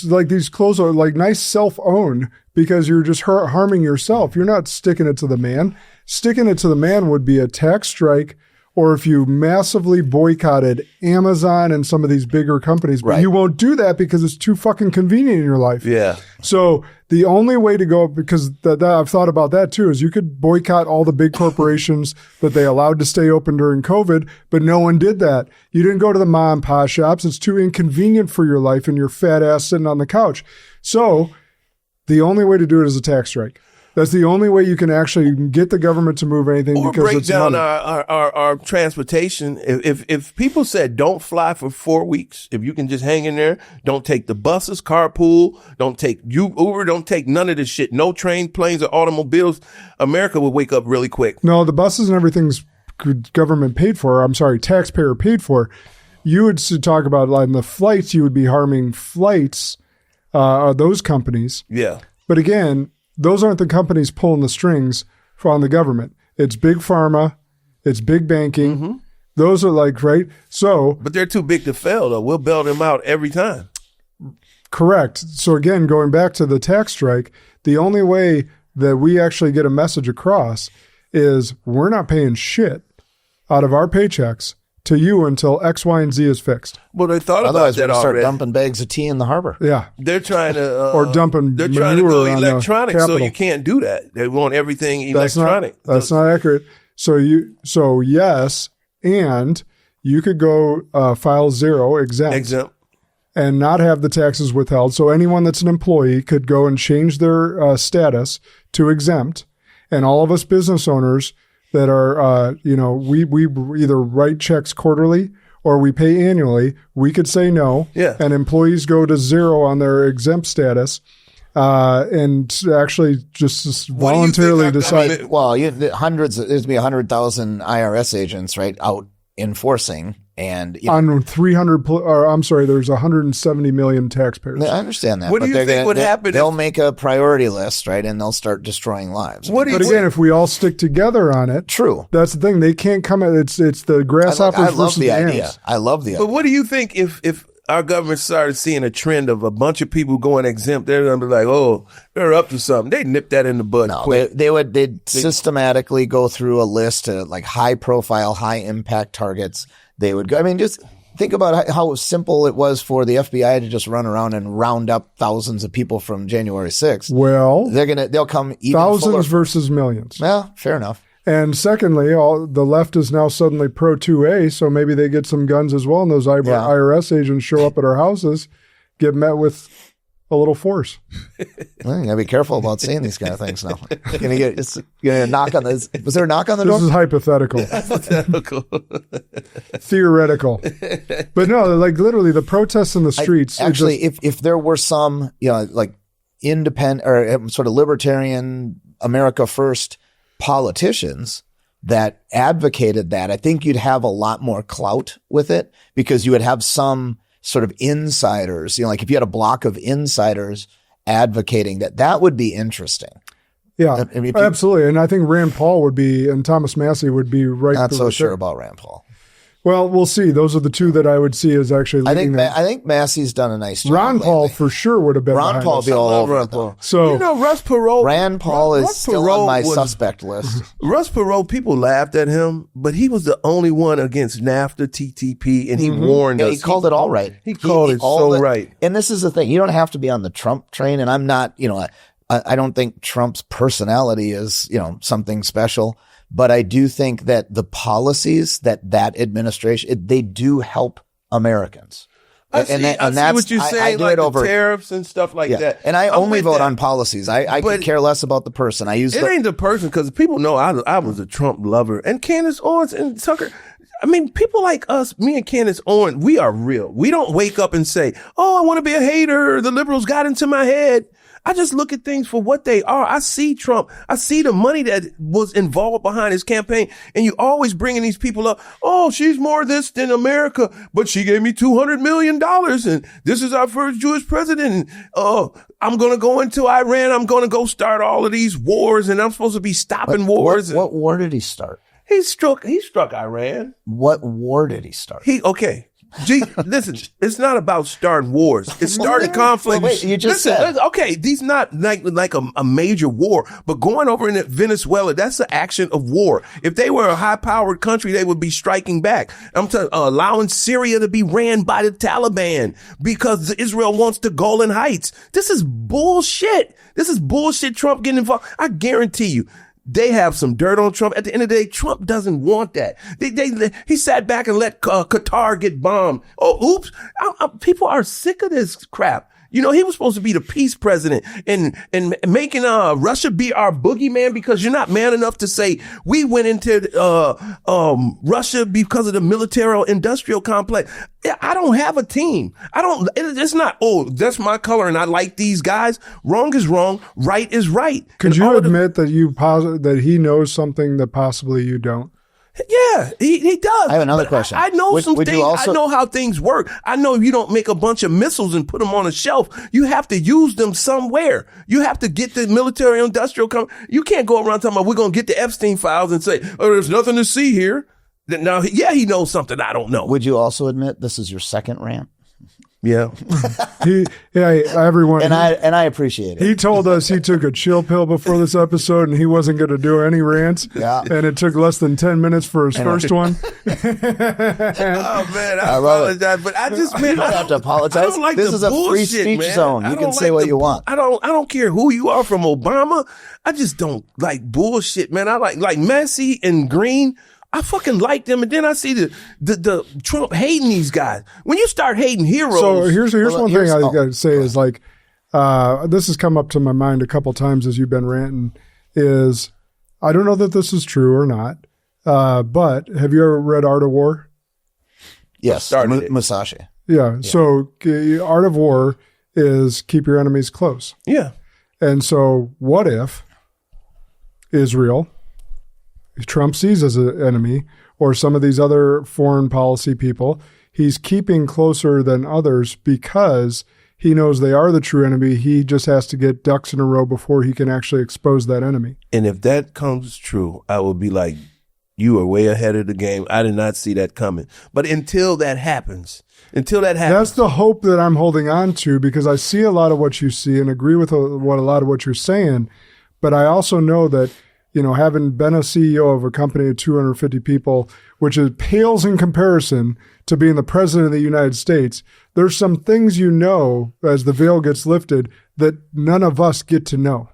like these clothes are like nice self-owned because you're just harming yourself. You're not sticking it to the man. Sticking it to the man would be a tax strike, or if you massively boycotted Amazon and some of these bigger companies. But you won't do that because it's too fucking convenient in your life. Yeah. So the only way to go, because I've thought about that too, is you could boycott all the big corporations that they allowed to stay open during COVID, but no one did that. You didn't go to the mom and pop shops. It's too inconvenient for your life and your fat ass sitting on the couch. So the only way to do it is a tax strike. That's the only way you can actually get the government to move anything, or because break it's down money. our transportation. If people said don't fly for 4 weeks, if you can just hang in there, don't take the buses, carpool, don't take Uber, don't take none of this shit, no train, planes, or automobiles, America would wake up really quick. No, the buses and everything's government paid for. I'm sorry, taxpayer paid for. You would talk about like the flights. You would be harming flights. Those companies. Yeah. But again, those aren't the companies pulling the strings on the government. It's big pharma. It's big banking. Mm-hmm. Those are like, right? So. But they're too big to fail, though. We'll bail them out every time. Correct. So again, going back to the tax strike, the only way that we actually get a message across is we're not paying shit out of our paychecks to you until X, Y, and Z is fixed. Well, they thought Otherwise, about that start already. dumping bags of tea in the harbor. Yeah. They're trying to... or dumping They're trying to go electronic, so Capitol. you can't do that. They want everything electronic. That's not accurate. So yes, and you could go file 0 exempt. And not have the taxes withheld. So anyone that's an employee could go and change their status to exempt. And all of us business owners that are, we either write checks quarterly or we pay annually, we could say no. Yeah. And employees go to 0 on their exempt status and actually just voluntarily decide. There's be 100,000 IRS agents, right, out enforcing. And on 300, there's 170 million taxpayers. I understand that. What do you think would happen? They'll make a priority list, right, and they'll start destroying lives. But again, if we all stick together on it, true. That's the thing. They can't come. It's the grasshoppers versus the ants. I love the idea. But what do you think if our government started seeing a trend of a bunch of people going exempt? They're going to be like, oh, they're up to something. They nip that in the bud quick. They'd systematically go through a list of like high profile, high impact targets. They would go. I mean, just think about how simple it was for the FBI to just run around and round up thousands of people from January 6th. Well, they'll come even thousands versus millions. Well, fair enough. And secondly, the left is now suddenly pro 2A, so maybe they get some guns as well, and those IRS agents show up at our houses, get met with a little force. Well, you gotta be careful about saying these kind of things now. You're gonna knock on this. Was there a knock on the door? This is hypothetical. Theoretical. But no, like literally the protests in the streets. If there were some, like independent or sort of libertarian America First politicians that advocated that, I think you'd have a lot more clout with it because you would have some sort of insiders, like if you had a block of insiders advocating that would be interesting. Yeah, absolutely. And I think Rand Paul would be, and Thomas Massey would be right. Not so sure about Rand Paul. Well, we'll see. Those are the two that I would see as actually leading them. I think Massey's done a nice job. Ron Paul lately. for sure would have been. Ron Paul be all over Ron it, Paul. So Russ Perot. Rand Paul is still on my was- suspect list. Russ Perot, people laughed at him, but he was the only one against NAFTA, TTP, and he warned us. He called it all right. He called it so right. And this is the thing. You don't have to be on the Trump train. And I'm not, I don't think Trump's personality is, something special. But I do think that the policies that administration, they do help Americans. I see what you're saying, like the tariffs and stuff like that. And I only vote on policies. I could care less about the person. Ain't the person, because people know I was a Trump lover. And Candace Owens and Tucker, I mean, people like us, me and Candace Owens, we are real. We don't wake up and say, I want to be a hater. The liberals got into my head. I just look at things for what they are. I see Trump. I see the money that was involved behind his campaign. And you always bringing these people up. Oh, she's more this than America, but she gave me $200 million. And this is our first Jewish president. And, I'm going to go into Iran. I'm going to go start all of these wars. And I'm supposed to be stopping wars. What war did he start? He struck Iran. What war did he start? Gee, listen, it's not about starting wars. It's starting conflict. Wait, you just said. Okay, these not like a major war, but going over in Venezuela, that's the action of war. If they were a high-powered country, they would be striking back. I'm allowing Syria to be ran by the Taliban because Israel wants the Golan Heights. This is bullshit. Trump getting involved. I guarantee you. They have some dirt on Trump. At the end of the day, Trump doesn't want that. He sat back and let Qatar get bombed. Oh, oops. People are sick of this crap. He was supposed to be the peace president and making Russia be our boogeyman because you're not man enough to say we went into Russia because of the military-industrial complex. I don't have a team. It's not, that's my color and I like these guys. Wrong is wrong. Right is right. Could you admit that he knows something that possibly you don't? Yeah, he does. I have another question. I know some things. I know how things work. I know you don't make a bunch of missiles and put them on a shelf. You have to use them somewhere. You have to get the military industrial company. You can't go around talking about we're going to get the Epstein files and say, there's nothing to see here. Now, he knows something I don't know. Would you also admit this is your second rant? Yeah. Everyone. And I appreciate it. He told us he took a chill pill before this episode and he wasn't going to do any rants. Yeah. And it took less than 10 minutes for his first one. Oh, man, I apologize. But I just meant, you don't have to apologize. I don't like this is a free speech zone. You can say what you want. I don't care who you are from Obama. I just don't like bullshit, man. I like Massey and Green. I fucking like them, and then I see the Trump hating these guys. When you start hating heroes, so here's one thing I got to say is like this has come up to my mind a couple times as you've been ranting. Is I don't know that this is true or not, but have you ever read Art of War? Yes, Musashi. Yeah. So Art of War is keep your enemies close. Yeah. And so what if Israel, Trump sees as an enemy, or some of these other foreign policy people, he's keeping closer than others because he knows they are the true enemy. He just has to get ducks in a row before he can actually expose that enemy. And if that comes true, I will be like, you are way ahead of the game. I did not see that coming. But until that happens. That's the hope that I'm holding on to, because I see a lot of what you see and agree with a lot of what you're saying. But I also know that, having been a CEO of a company of 250 people, which pales in comparison to being the president of the United States, there's some things as the veil gets lifted that none of us get to know.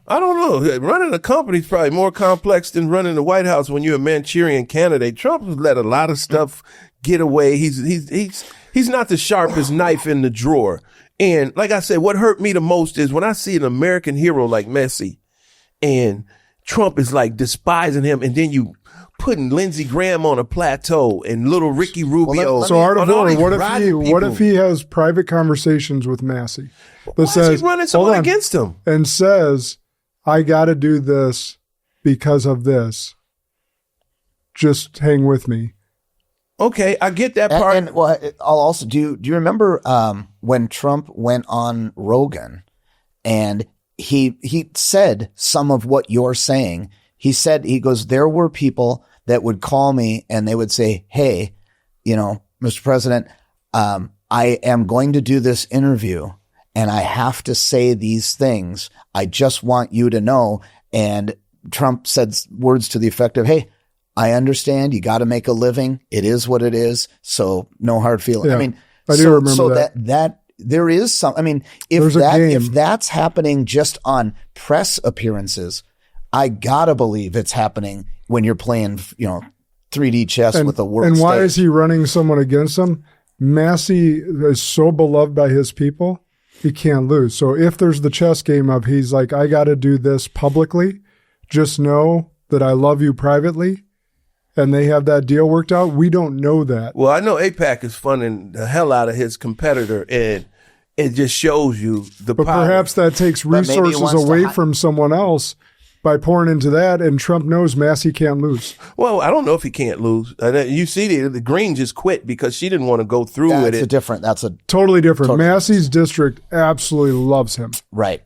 I don't know. Running a company is probably more complex than running the White House when you're a Manchurian candidate. Trump has let a lot of stuff get away. He's not the sharpest knife in the drawer. And like I said, what hurt me the most is when I see an American hero like Messi and Trump is like despising him, and then you putting Lindsey Graham on a plateau and little Ricky Rubio. So Art of War, what if he has private conversations with Massey? Why is he running someone against him? And says, I got to do this because of this. Just hang with me. Okay, I get that part. And I'll also do you remember when Trump went on Rogan and he said some of what you're saying. He goes, there were people that would call me and they would say, hey, Mr. President, I am going to do this interview and I have to say these things. I just want you to know. And Trump said words to the effect of, hey, I understand you got to make a living. It is what it is. So no hard feelings. Yeah, I mean, I do remember that there is some, I mean, if that's happening just on press appearances, I gotta believe it's happening when you're playing, 3D chess with the world And why stage. is he running someone against him? Massey is so beloved by his people, he can't lose. So if there's the chess game of he's like, I got to do this publicly, just know that I love you privately, and they have that deal worked out. We don't know that. Well, I know AIPAC is funding the hell out of his competitor, and it just shows you the But power. perhaps that takes resources away from someone else by pouring into that, and Trump knows Massey can't lose. Well, I don't know if he can't lose. You see, the Green just quit because she didn't want to go through with it. That's a Totally different. Massey's district absolutely loves him. right.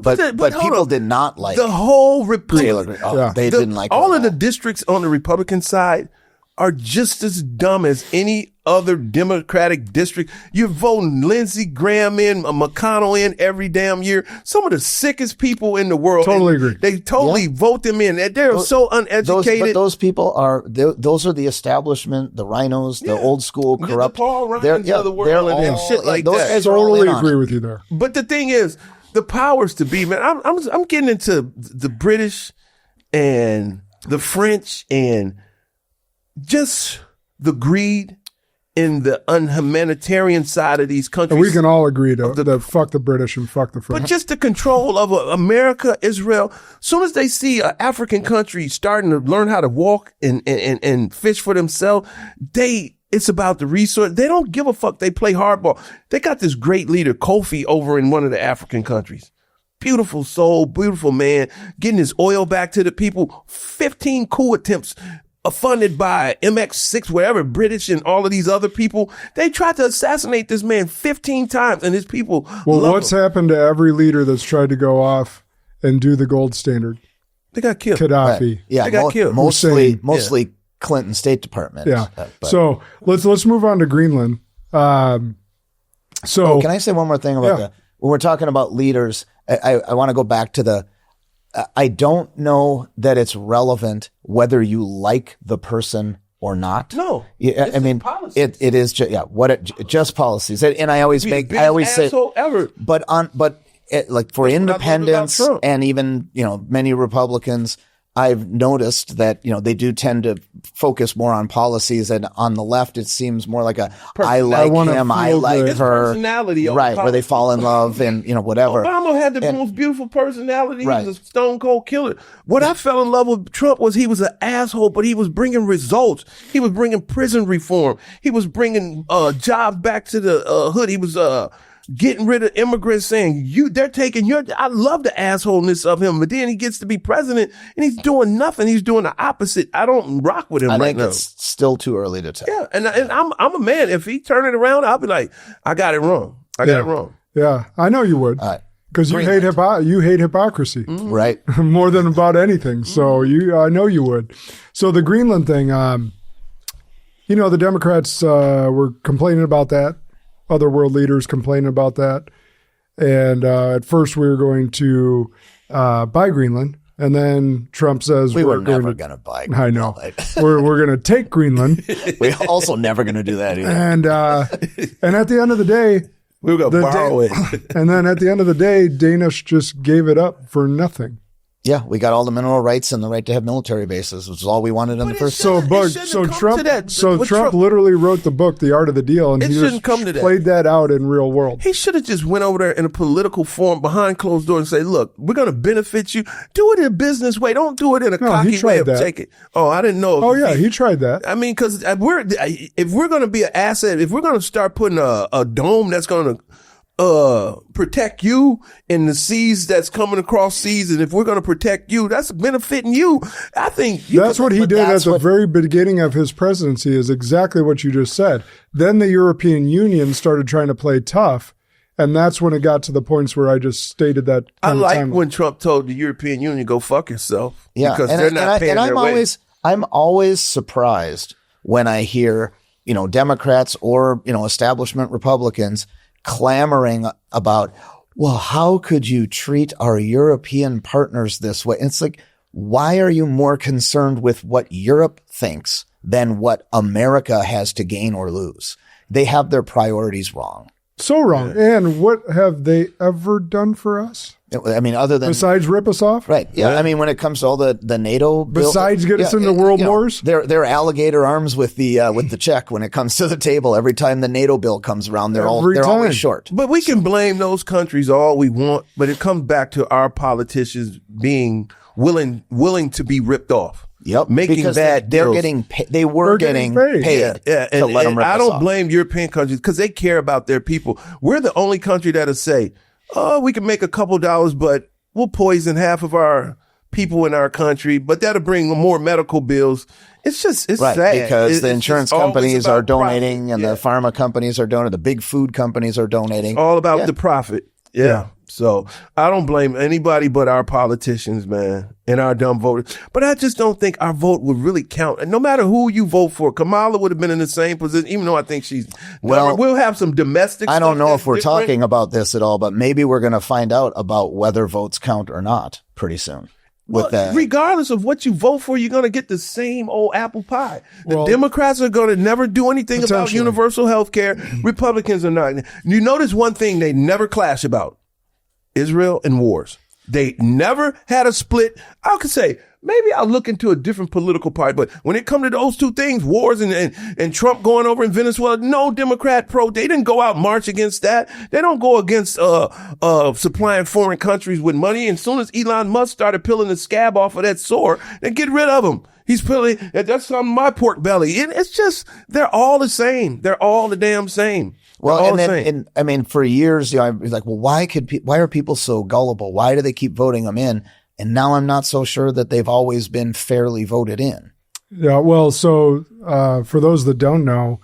But people did not like the whole Republican. They didn't like all of the districts on the Republican side are just as dumb as any other Democratic district. You're voting Lindsey Graham in, McConnell in every damn year. Some of the sickest people in the world. Totally agree. They totally vote them in. They're so uneducated. Those people are, those are the establishment, the rhinos, the old school corrupt. The Paul Ryans of the world and shit like those that. guys are all Totally in on agree it. with you there. But the thing is, the powers to be, man, I'm getting into the British and the French and just the greed and the unhumanitarian side of these countries. And we can all agree to fuck the British and fuck the French. But just the control of America, Israel, as soon as they see an African country starting to learn how to walk and fish for themselves, it's about the resource. They don't give a fuck. They play hardball. They got this great leader, Kofi, over in one of the African countries. Beautiful soul, beautiful man, getting his oil back to the people. 15 coup attempts funded by MX6, whatever, British and all of these other people. They tried to assassinate this man 15 times, and his people what's happened to every leader that's tried to go off and do the gold standard? They got killed. Gaddafi. Right. Yeah, they got killed. Mostly Clinton State Department. Yeah. So let's move on to Greenland. Can I say one more thing about when we're talking about leaders? I want to go back to I don't know that it's relevant whether you like the person or not. No. Yeah, I mean, it is just policies. And I always say, ever. Like for independents and even, many Republicans, I've noticed that, they do tend to focus more on policies, and on the left, it seems more like I like him, I like It's her. Personality, right, where they fall in love and, whatever. Obama had the most beautiful personality. He was a stone cold killer. What I fell in love with Trump was he was an asshole, but he was bringing results. He was bringing prison reform. He was bringing jobs back to the hood. He was getting rid of immigrants, saying they're taking your. I love the assholeness of him, but then he gets to be president and he's doing nothing. He's doing the opposite. I don't rock with him right now. I think it's still too early to tell. Yeah, and I'm a man. If he turn it around, I'll be like, I got it wrong. I got it wrong. Yeah, I know you would, because you hate hypocrisy, right? More than about anything. So I know you would. So the Greenland thing, the Democrats were complaining about that. Other world leaders complaining about that. And at first we were going to buy Greenland. And then Trump says we're never going to buy Greenland. I know. we're going to take Greenland. We're also never going to do that either. And at the end of the day, we're going to borrow it. And then at the end of the day, Danish just gave it up for nothing. Yeah, we got all the mineral rights and the right to have military bases, which is all we wanted in the first. So Trump literally wrote the book, The Art of the Deal, and he just played that out in real world. He should have just went over there in a political forum behind closed doors and say, "Look, we're going to benefit you. Do it in a business way. Don't do it in a cocky way of take it." Oh, I didn't know. Oh yeah, he tried that. I mean, because if we're going to be an asset, if we're going to start putting a dome that's going to protect you in the seas that's coming across seas, and if we're going to protect you, that's benefiting you. I think that's what he did at the very beginning of his presidency, is exactly what you just said. Then the European Union started trying to play tough, and that's when it got to the points where I just stated that. I like when Trump told the European Union, "Go fuck yourself," because they're not paying their way. I'm always surprised when I hear Democrats or, establishment Republicans clamoring about, well, how could you treat our European partners this way? It's like, why are you more concerned with what Europe thinks than what America has to gain or lose? They have their priorities wrong. So wrong. Yeah. And what have they ever done for us? I mean, other than besides rip us off, right? Yeah, I mean, when it comes to all the NATO, besides get us into world wars, they're alligator arms with the check when it comes to the table. Every time the NATO bill comes around, they're always short. But we can blame those countries all we want, but it comes back to our politicians being willing to be ripped off. Yep, making because bad they're deals. getting they were getting paid to let them rip I us don't off. blame European countries because they care about their people. We're the only country that'll say, "Oh, we can make a couple dollars, but we'll poison half of our people in our country, but that'll bring more medical bills." It's sad because the insurance companies are donating profit. and the pharma companies are donating. The big food companies are donating. It's all about the profit. Yeah. So I don't blame anybody but our politicians, man, and our dumb voters. But I just don't think our vote would really count. And no matter who you vote for, Kamala would have been in the same position, even though I think we'll have some domestic I don't know if we're different. talking about this at all, but maybe we're going to find out about whether votes count or not pretty soon. Regardless of what you vote for, you're going to get the same old apple pie. The Democrats are going to never do anything about universal health care. Republicans are not. You notice one thing they never clash about: Israel and wars. They never had a split. I could say, maybe I'll look into a different political party, but when it comes to those two things, wars and Trump going over in Venezuela, no Democrat they didn't go out and march against that. They don't go against supplying foreign countries with money. And as soon as Elon Musk started peeling the scab off of that sword, they get rid of him. He's peeling, that's on my pork belly. And it's just, they're all the same. They're all the damn same. Well, and I mean, for years, I was like, well, why are people so gullible? Why do they keep voting them in? And now I'm not so sure that they've always been fairly voted in. Yeah, well, so for those that don't know,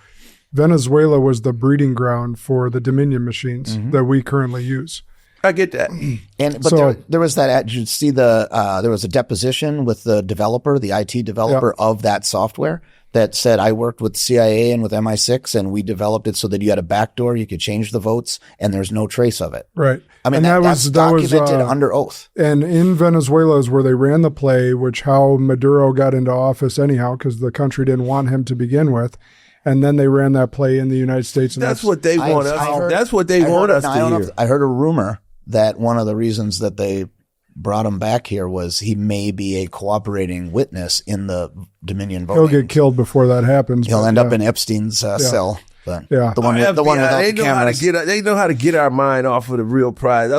Venezuela was the breeding ground for the Dominion machines that we currently use. I get that. There was that. Did you see there was a deposition with the developer, the IT developer of that software that said, I worked with CIA and with MI6 and we developed it so that you had a backdoor, you could change the votes and there's no trace of it. Right. I mean, that's documented under oath. And in Venezuela is where they ran the play, which how Maduro got into office anyhow, because the country didn't want him to begin with. And then they ran that play in the United States. And that's what they want us. That's what they want us to hear. I heard a rumor that one of the reasons that they brought him back here was he may be a cooperating witness in the Dominion voting. He'll get killed before that happens. He'll end up in Epstein's cell. But the one without the cameras. They know how to get our mind off of the real prize.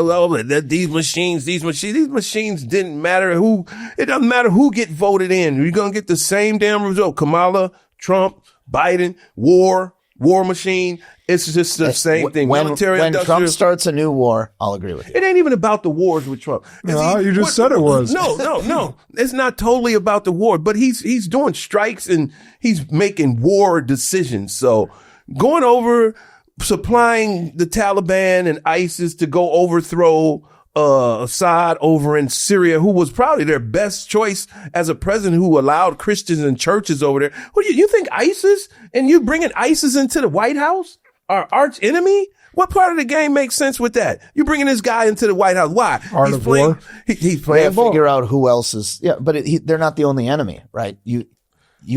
These machines didn't matter who. It doesn't matter who get voted in. You're gonna get the same damn result. Kamala, Trump, Biden, war machine. It's just the same thing. When Trump starts a new war, I'll agree with you. It ain't even about the wars with Trump. No, you just said it was. No. It's not totally about the war, but he's doing strikes and he's making war decisions. So going over, supplying the Taliban and ISIS to go overthrow Assad over in Syria, who was probably their best choice as a president who allowed Christians and churches over there. What do you think ISIS? And you bringing ISIS into the White House? Our arch enemy? What part of the game makes sense with that? You bringing this guy into the White House? Why? Art of war. He's playing. Figure out who else is. Yeah, but they're not the only enemy, right? You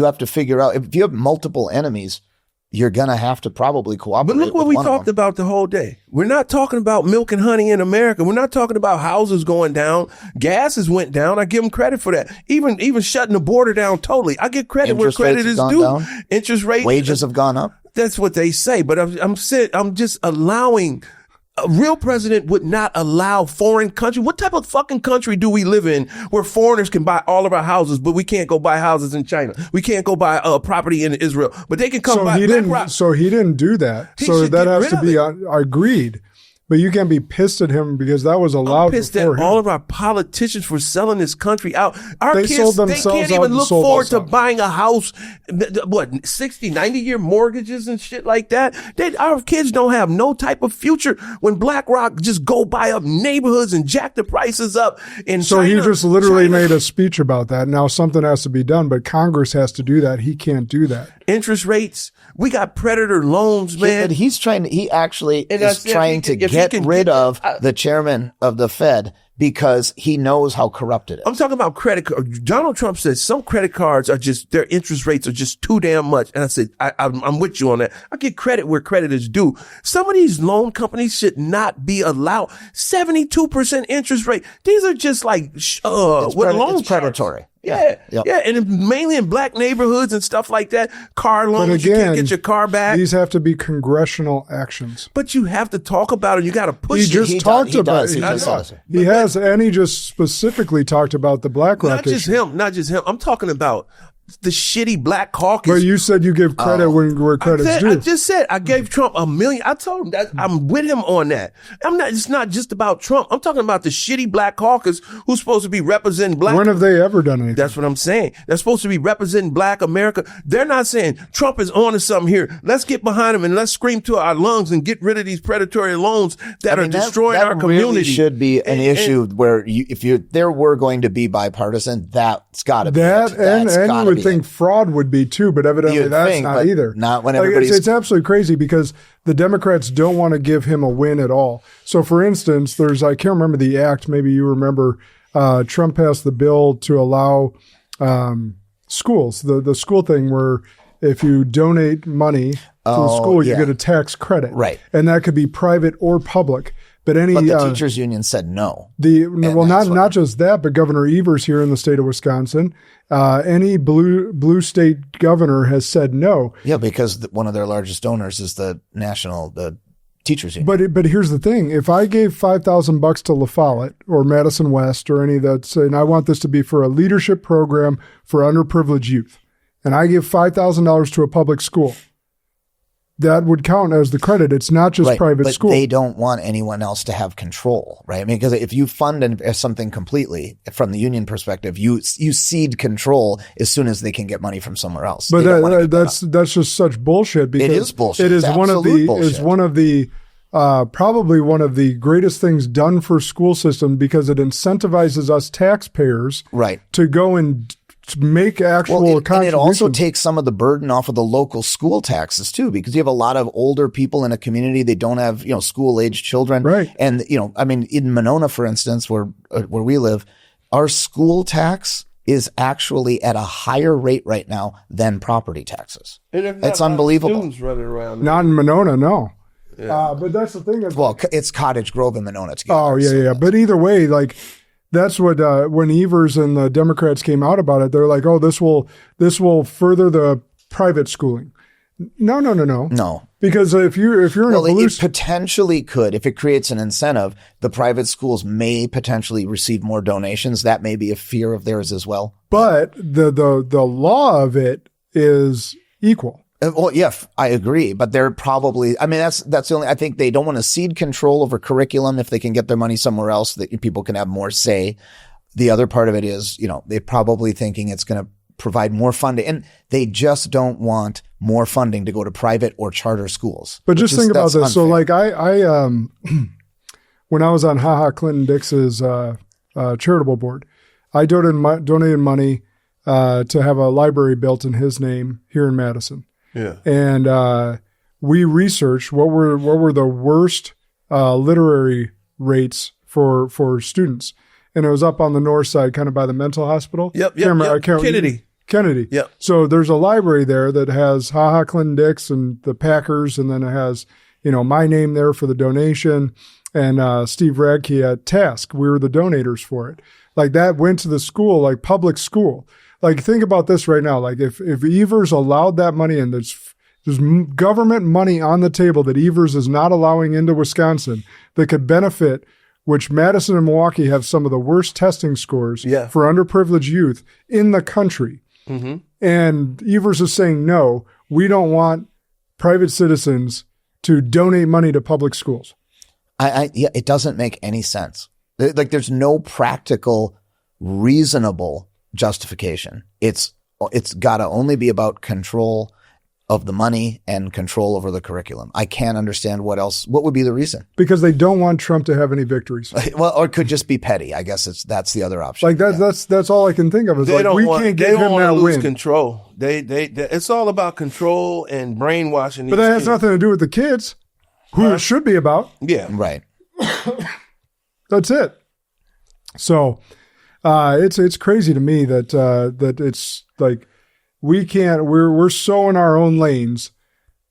have to figure out if you have multiple enemies, you're gonna have to probably cooperate. But look what we talked about the whole day. We're not talking about milk and honey in America. We're not talking about houses going down. Gases went down. I give them credit for that. Even shutting the border down totally. I give credit where credit is due. Interest rates, wages have gone up. That's what they say. But I'm just allowing. A real president would not allow foreign country. What type of fucking country do we live in where foreigners can buy all of our houses, but we can't go buy houses in China? We can't go buy property in Israel, but they can come buy. So he didn't do that. So that has to be agreed. But you can't be pissed at him because that was allowed. I'm pissed at all of our politicians for selling this country out. Our kids, sold themselves they can't even look forward to buying a house. 60, 90-year mortgages and shit like that. Our kids don't have no type of future when BlackRock just go buy up neighborhoods and jack the prices up. So he just literally made a speech about that. Now something has to be done, but Congress has to do that. He can't do that. interest rates. We got predator loans, man. But he actually is trying to get rid of the chairman of the Fed because he knows how corrupt it is. I'm talking about credit cards. Donald Trump says some credit cards are just, their interest rates are just too damn much. And I said, I'm with you on that. I get credit where credit is due. Some of these loan companies should not be allowed 72% interest rate. These are just like, it's predatory. Yeah. And mainly in black neighborhoods and stuff like that. Car loans, but again, you can't get your car back. These have to be congressional actions. But you have to talk about it. You got to push it. He talked about it. He has, and he just specifically talked about the BlackRock issue. Not just him. I'm talking about the shitty Black Caucus. But you said you give credit where credit's due. I just said I gave Trump $1 million. I told him that I'm with him on that. It's not just about Trump. I'm talking about the shitty Black Caucus who's supposed to be representing black. When have they ever done anything? That's what I'm saying. They're supposed to be representing black America. They're not saying Trump is on to something here. Let's get behind him and let's scream to our lungs and get rid of these predatory loans that are destroying our community. Really should be an issue where if there were going to be bipartisan, that's got to be that, and you would think fraud would be too, but evidently that's not either. Not when everybody's... It's absolutely crazy because the Democrats don't want to give him a win at all. So for instance, I can't remember the act, maybe you remember, Trump passed the bill to allow schools, the school thing where if you donate money to a school, you get a tax credit. Right. And that could be private or public. But the teachers union said no. Not just that, but Governor Evers here in the state of Wisconsin, any blue state governor has said no. Yeah, because one of their largest donors is the teachers union. But here's the thing: if I gave $5,000 to La Follette or Madison West or any that's, and I want this to be for a leadership program for underprivileged youth, and I give $5,000 to a public school, that would count as the credit. It's not just private school. But they don't want anyone else to have control, right? I mean, because if you fund something completely from the union perspective, you cede control as soon as they can get money from somewhere else. But that's just such bullshit. Because it is bullshit. It is one of the probably one of the greatest things done for school system because it incentivizes us taxpayers to go and to make actual contributions. And it also takes some of the burden off of the local school taxes too, because you have a lot of older people in a community. They don't have, school age children. Right. And, I mean, in Monona, for instance, where we live, our school tax is actually at a higher rate right now than property taxes. It's unbelievable. Students running around. Not in Monona, no. Yeah. But that's the thing. It's Cottage Grove and Monona together. Oh, yeah. But either way, that's what when Evers and the Democrats came out about it, they're like, "Oh, this will further the private schooling." No. Because if you're in a blue, it potentially could, if it creates an incentive, the private schools may potentially receive more donations. That may be a fear of theirs as well. But the law of it is equal. Well, yeah, I agree, but they're probably, that's the only, I think they don't want to cede control over curriculum if they can get their money somewhere else that people can have more say. The other part of it is, they're probably thinking it's going to provide more funding, and they just don't want more funding to go to private or charter schools. But just think about this. Unfair. So I when I was on Clinton-Dix's charitable board, I donated money to have a library built in his name here in Madison. Yeah. And we researched what were the worst literary rates for students. And it was up on the north side, kind of by the mental hospital. Yep. Kennedy. Yep. So there's a library there that has Clinton-Dix and the Packers, and then it has, my name there for the donation, and Steve Radke at Task. We were the donators for it. That went to the school, public school. Think about this right now. If Evers allowed that money in, there's government money on the table that Evers is not allowing into Wisconsin that could benefit, which Madison and Milwaukee have some of the worst testing scores for underprivileged youth in the country. Mm-hmm. And Evers is saying, no, we don't want private citizens to donate money to public schools. It doesn't make any sense. There's no practical, reasonable justification. It's got to only be about control of the money and control over the curriculum. I can't understand what would be the reason. Because they don't want Trump to have any victories. Well, or it could just be petty. I guess that's the other option. That's all I can think of is we can't give him that win. Control. It's all about control and brainwashing. But that has nothing to do with the kids, who it should be about. Yeah. Right. That's it. So it's crazy to me that it's like we're so in our own lanes,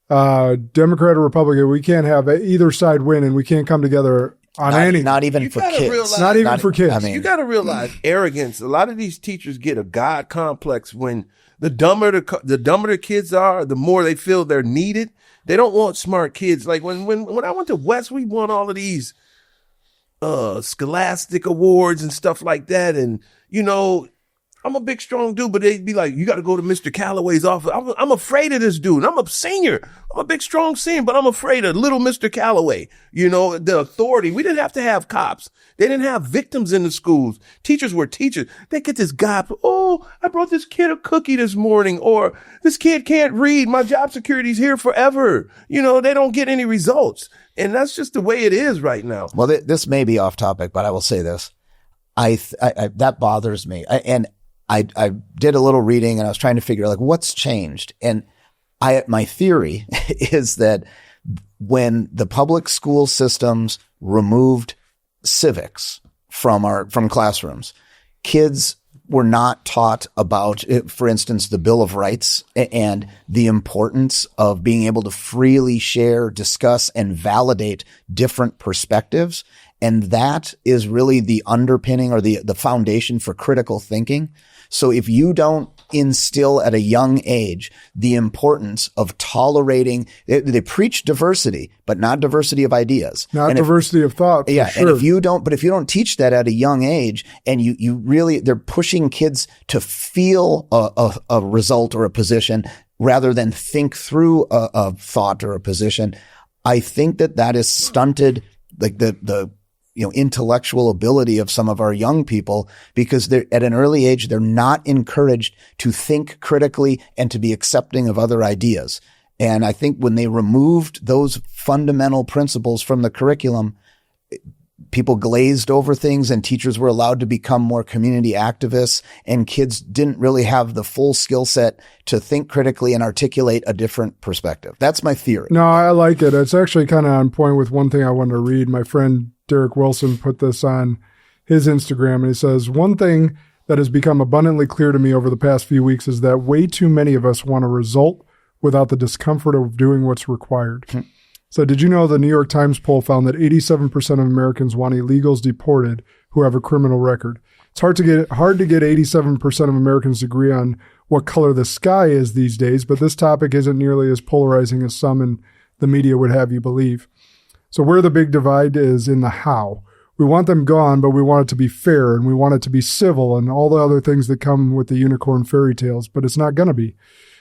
Democrat or Republican. We can't have either side win, and we can't come together on anything. Not even for kids. Not even for kids. I mean, you got to realize arrogance. A lot of these teachers get a God complex when the dumber the kids are, the more they feel they're needed. They don't want smart kids. Like when I went to West, we won all of these scholastic awards and stuff like that. And, you know, I'm a big, strong dude, but they'd be like, you got to go to Mr. Calloway's office. I'm afraid of this dude. I'm a senior. I'm a big, strong senior, but I'm afraid of little Mr. Calloway. You know, the authority. We didn't have to have cops. They didn't have victims in the schools. Teachers were teachers. They get this guy, oh, I brought this kid a cookie this morning, or this kid can't read. My job security's here forever. You know, they don't get any results. And that's just the way it is right now. Well, this may be off topic, but I will say this. I that bothers me. I did a little reading and I was trying to figure out like what's changed. And my theory is that when the public school systems removed civics from classrooms, kids were not taught about, for instance, the Bill of Rights and the importance of being able to freely share, discuss, and validate different perspectives. And that is really the underpinning or the foundation for critical thinking. So if you don't instill at a young age the importance of tolerating, they preach diversity, but not diversity of ideas. Not diversity of thought. Yeah. Sure. And if you don't teach that at a young age and you really, they're pushing kids to feel a result or a position rather than think through a thought or a position, I think that is stunted like the intellectual ability of some of our young people because they're at an early age, they're not encouraged to think critically and to be accepting of other ideas. And I think when they removed those fundamental principles from the curriculum, people glazed over things and teachers were allowed to become more community activists and kids didn't really have the full skill set to think critically and articulate a different perspective. That's my theory. No, I like it. It's actually kind of on point with one thing I wanted to read. My friend Derek Wilson put this on his Instagram and he says, one thing that has become abundantly clear to me over the past few weeks is that way too many of us want a result without the discomfort of doing what's required. So did you know the New York Times poll found that 87% of Americans want illegals deported who have a criminal record? It's hard to get 87% of Americans to agree on what color the sky is these days, but this topic isn't nearly as polarizing as some in the media would have you believe. So where the big divide is in the how. We want them gone, but we want it to be fair and we want it to be civil and all the other things that come with the unicorn fairy tales, but it's not going to be.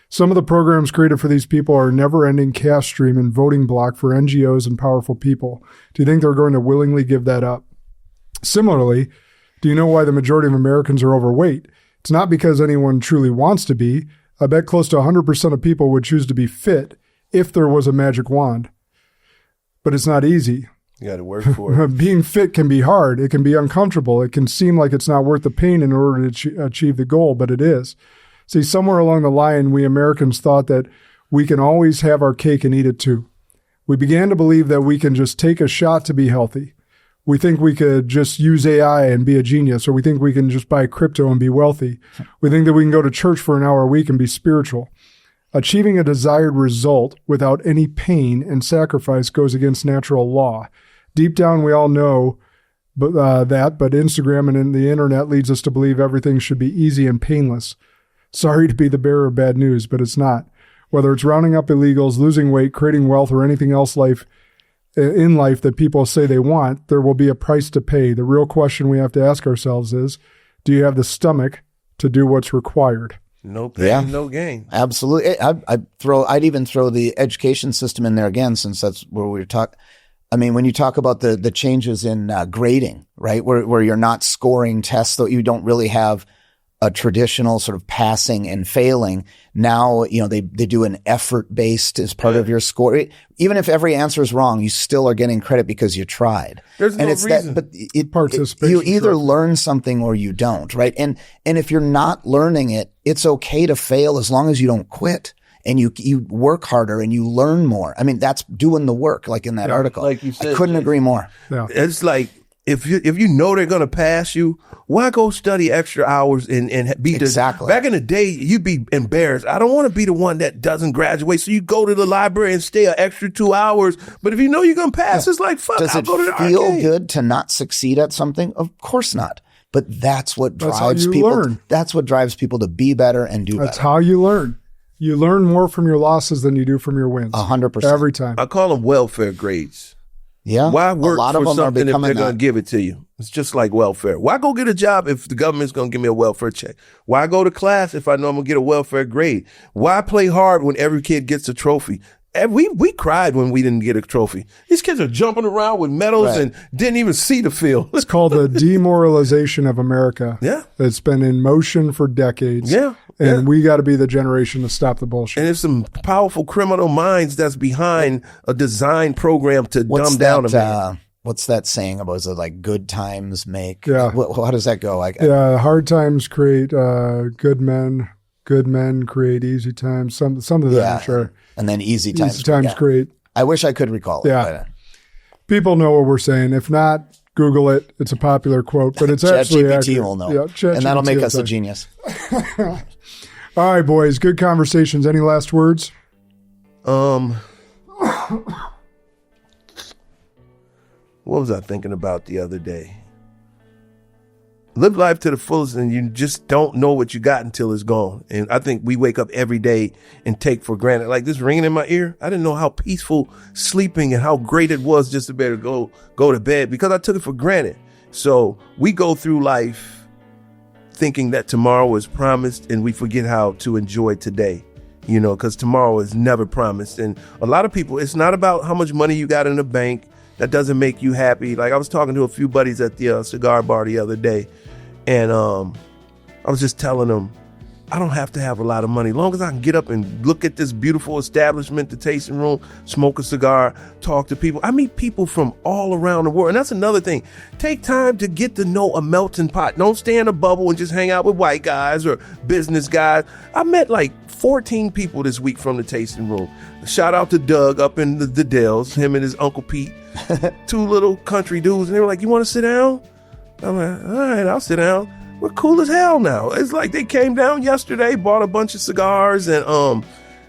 Some of the programs created for these people are a never-ending cash stream and voting block for NGOs and powerful people. Do you think they're going to willingly give that up? Similarly, do you know why the majority of Americans are overweight? It's not because anyone truly wants to be. I bet close to 100% of people would choose to be fit if there was a magic wand. But it's not easy. You got to work for it. Being fit can be hard. It can be uncomfortable. It can seem like it's not worth the pain in order to achieve the goal, but it is. See, somewhere along the line, we Americans thought that we can always have our cake and eat it too. We began to believe that we can just take a shot to be healthy. We think we could just use AI and be a genius, or we think we can just buy crypto and be wealthy. We think that we can go to church for an hour a week and be spiritual. Achieving a desired result without any pain and sacrifice goes against natural law. Deep down, we all know but Instagram and the internet leads us to believe everything should be easy and painless. Sorry to be the bearer of bad news, but it's not. Whether it's rounding up illegals, losing weight, creating wealth, or anything else in life that people say they want, there will be a price to pay. The real question we have to ask ourselves is, do you have the stomach to do what's required? No pain, no gain. Absolutely. I'd even throw the education system in there again, since that's where we talk. I mean, when you talk about the changes in grading, right, where you're not scoring tests, though you don't really have a traditional sort of passing and failing. Now, they do an effort based as part of your score. Even if every answer is wrong, you still are getting credit because you tried. There's no reason. You either learn something or you don't, right? And if you're not learning it, it's okay to fail as long as you don't quit. And you work harder and you learn more. I mean, that's doing the work, like in that article. Like you said, I couldn't agree more. Yeah. It's like, if you know they're going to pass you, why go study extra hours and be exactly. Back in the day, you'd be embarrassed. I don't want to be the one that doesn't graduate. So you go to the library and stay an extra 2 hours. But if you know you're going to pass, it's like, fuck, Does I'll it go to the feel arcade. good to not succeed at something? Of course not. But that's what That's drives how you people. learn. That's what drives people to be better and do That's better. how you learn. You learn more from your losses than you do from your wins. 100%. Every time. I call them welfare grades. Yeah. Why work a lot of for them are something if becoming they're going to that. give it to you? It's just like welfare. Why go get a job if the government's going to give me a welfare check? Why go to class if I know I'm going to get a welfare grade? Why play hard when every kid gets a trophy? And we cried when we didn't get a trophy. These kids are jumping around with medals and didn't even see the field. It's called the demoralization of America. Yeah. It's been in motion for decades. Yeah. And we got to be the generation to stop the bullshit. And there's some powerful criminal minds that's behind a design program to dumb down America. What's that saying about, is it like good times make? Yeah. How does that go? Hard times create good men. Good men create easy times. Some of that, I'm sure. And then easy times. Easy times create. I wish I could recall it. Yeah. But, People know what we're saying. If not, Google it. It's a popular quote, but it's actually ChatGPT accurate. will know. Yeah, and that'll ChatGPT make will us a tell you. genius. All right, boys. Good conversations. Any last words? What was I thinking about the other day? Live life to the fullest, and you just don't know what you got until it's gone. And I think we wake up every day and take for granted. Like this ringing in my ear, I didn't know how peaceful sleeping and how great it was just to be able to go to bed because I took it for granted. So we go through life thinking that tomorrow is promised, and we forget how to enjoy today, because tomorrow is never promised. And a lot of people, it's not about how much money you got in the bank. That doesn't make you happy. Like I was talking to a few buddies at the cigar bar the other day, and I was just telling them, I don't have to have a lot of money. As long as I can get up and look at this beautiful establishment, the tasting room, smoke a cigar, talk to people. I meet people from all around the world. And that's another thing. Take time to get to know a melting pot. Don't stay in a bubble and just hang out with white guys or business guys. I met like 14 people this week from the tasting room. Shout out to Doug up in the Dells, him and his Uncle Pete, two little country dudes. And they were like, you want to sit down? I'm like, all right, I'll sit down. We're cool as hell now. It's like they came down yesterday, bought a bunch of cigars, and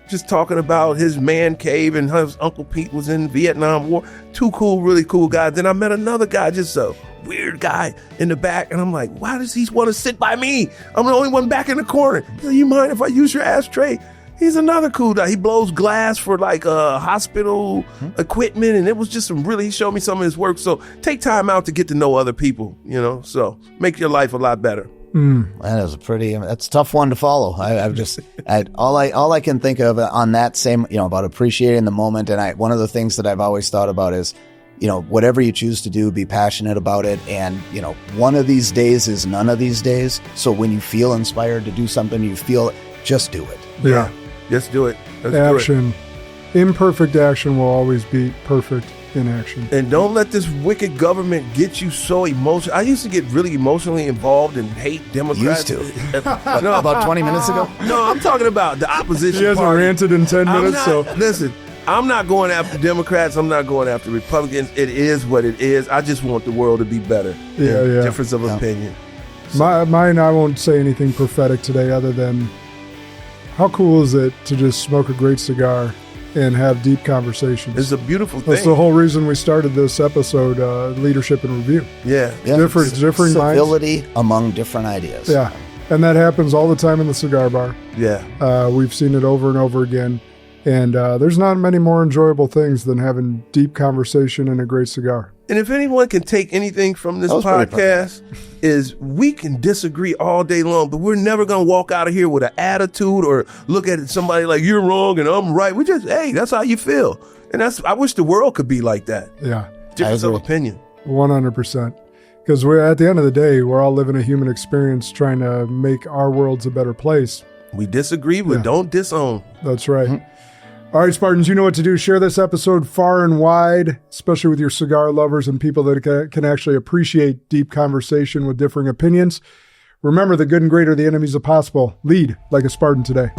just talking about his man cave and how his Uncle Pete was in the Vietnam War. Two cool, really cool guys. Then I met another guy, just a weird guy in the back, and I'm like, why does he want to sit by me? I'm the only one back in the corner. He's like, you mind if I use your ashtray? He's another cool guy. He blows glass for like hospital equipment, and it was just he showed me some of his work. So take time out to get to know other people, so make your life a lot better. That is that's a tough one to follow. All I can think of on that same, about appreciating the moment. And one of the things that I've always thought about is, whatever you choose to do, be passionate about it. And, one of these days is none of these days. So when you feel inspired to do something, just do it. Yeah. Just do it. Action. Imperfect action will always beat perfect inaction. And don't let this wicked government get you so emotional. I used to get really emotionally involved and hate Democrats. Used to. No, about 20 minutes ago? No, I'm talking about the opposition He hasn't party. ranted in 10 minutes, Listen, I'm not going after Democrats. I'm not going after Republicans. It is what it is. I just want the world to be better. Yeah. Difference of opinion. Mine, I won't say anything prophetic today other than how cool is it to just smoke a great cigar and have deep conversations. It's a beautiful thing. That's the whole reason we started this episode, Leadership and Review. Yeah. Different minds. Civility among different ideas. Yeah. And that happens all the time in the cigar bar. Yeah. We've seen it over and over again. And there's not many more enjoyable things than having deep conversation and a great cigar. And if anyone can take anything from this podcast, is we can disagree all day long, but we're never going to walk out of here with an attitude or look at somebody like you're wrong and I'm right. We just, hey, that's how you feel. And I wish the world could be like that. Yeah. Difference of opinion. 100%. Because we're at the end of the day, we're all living a human experience trying to make our worlds a better place. We disagree, but don't disown. That's right. All right, Spartans, you know what to do. Share this episode far and wide, especially with your cigar lovers and people that can actually appreciate deep conversation with differing opinions. Remember, the good and great are the enemies of possible. Lead like a Spartan today.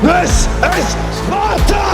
This is Sparta!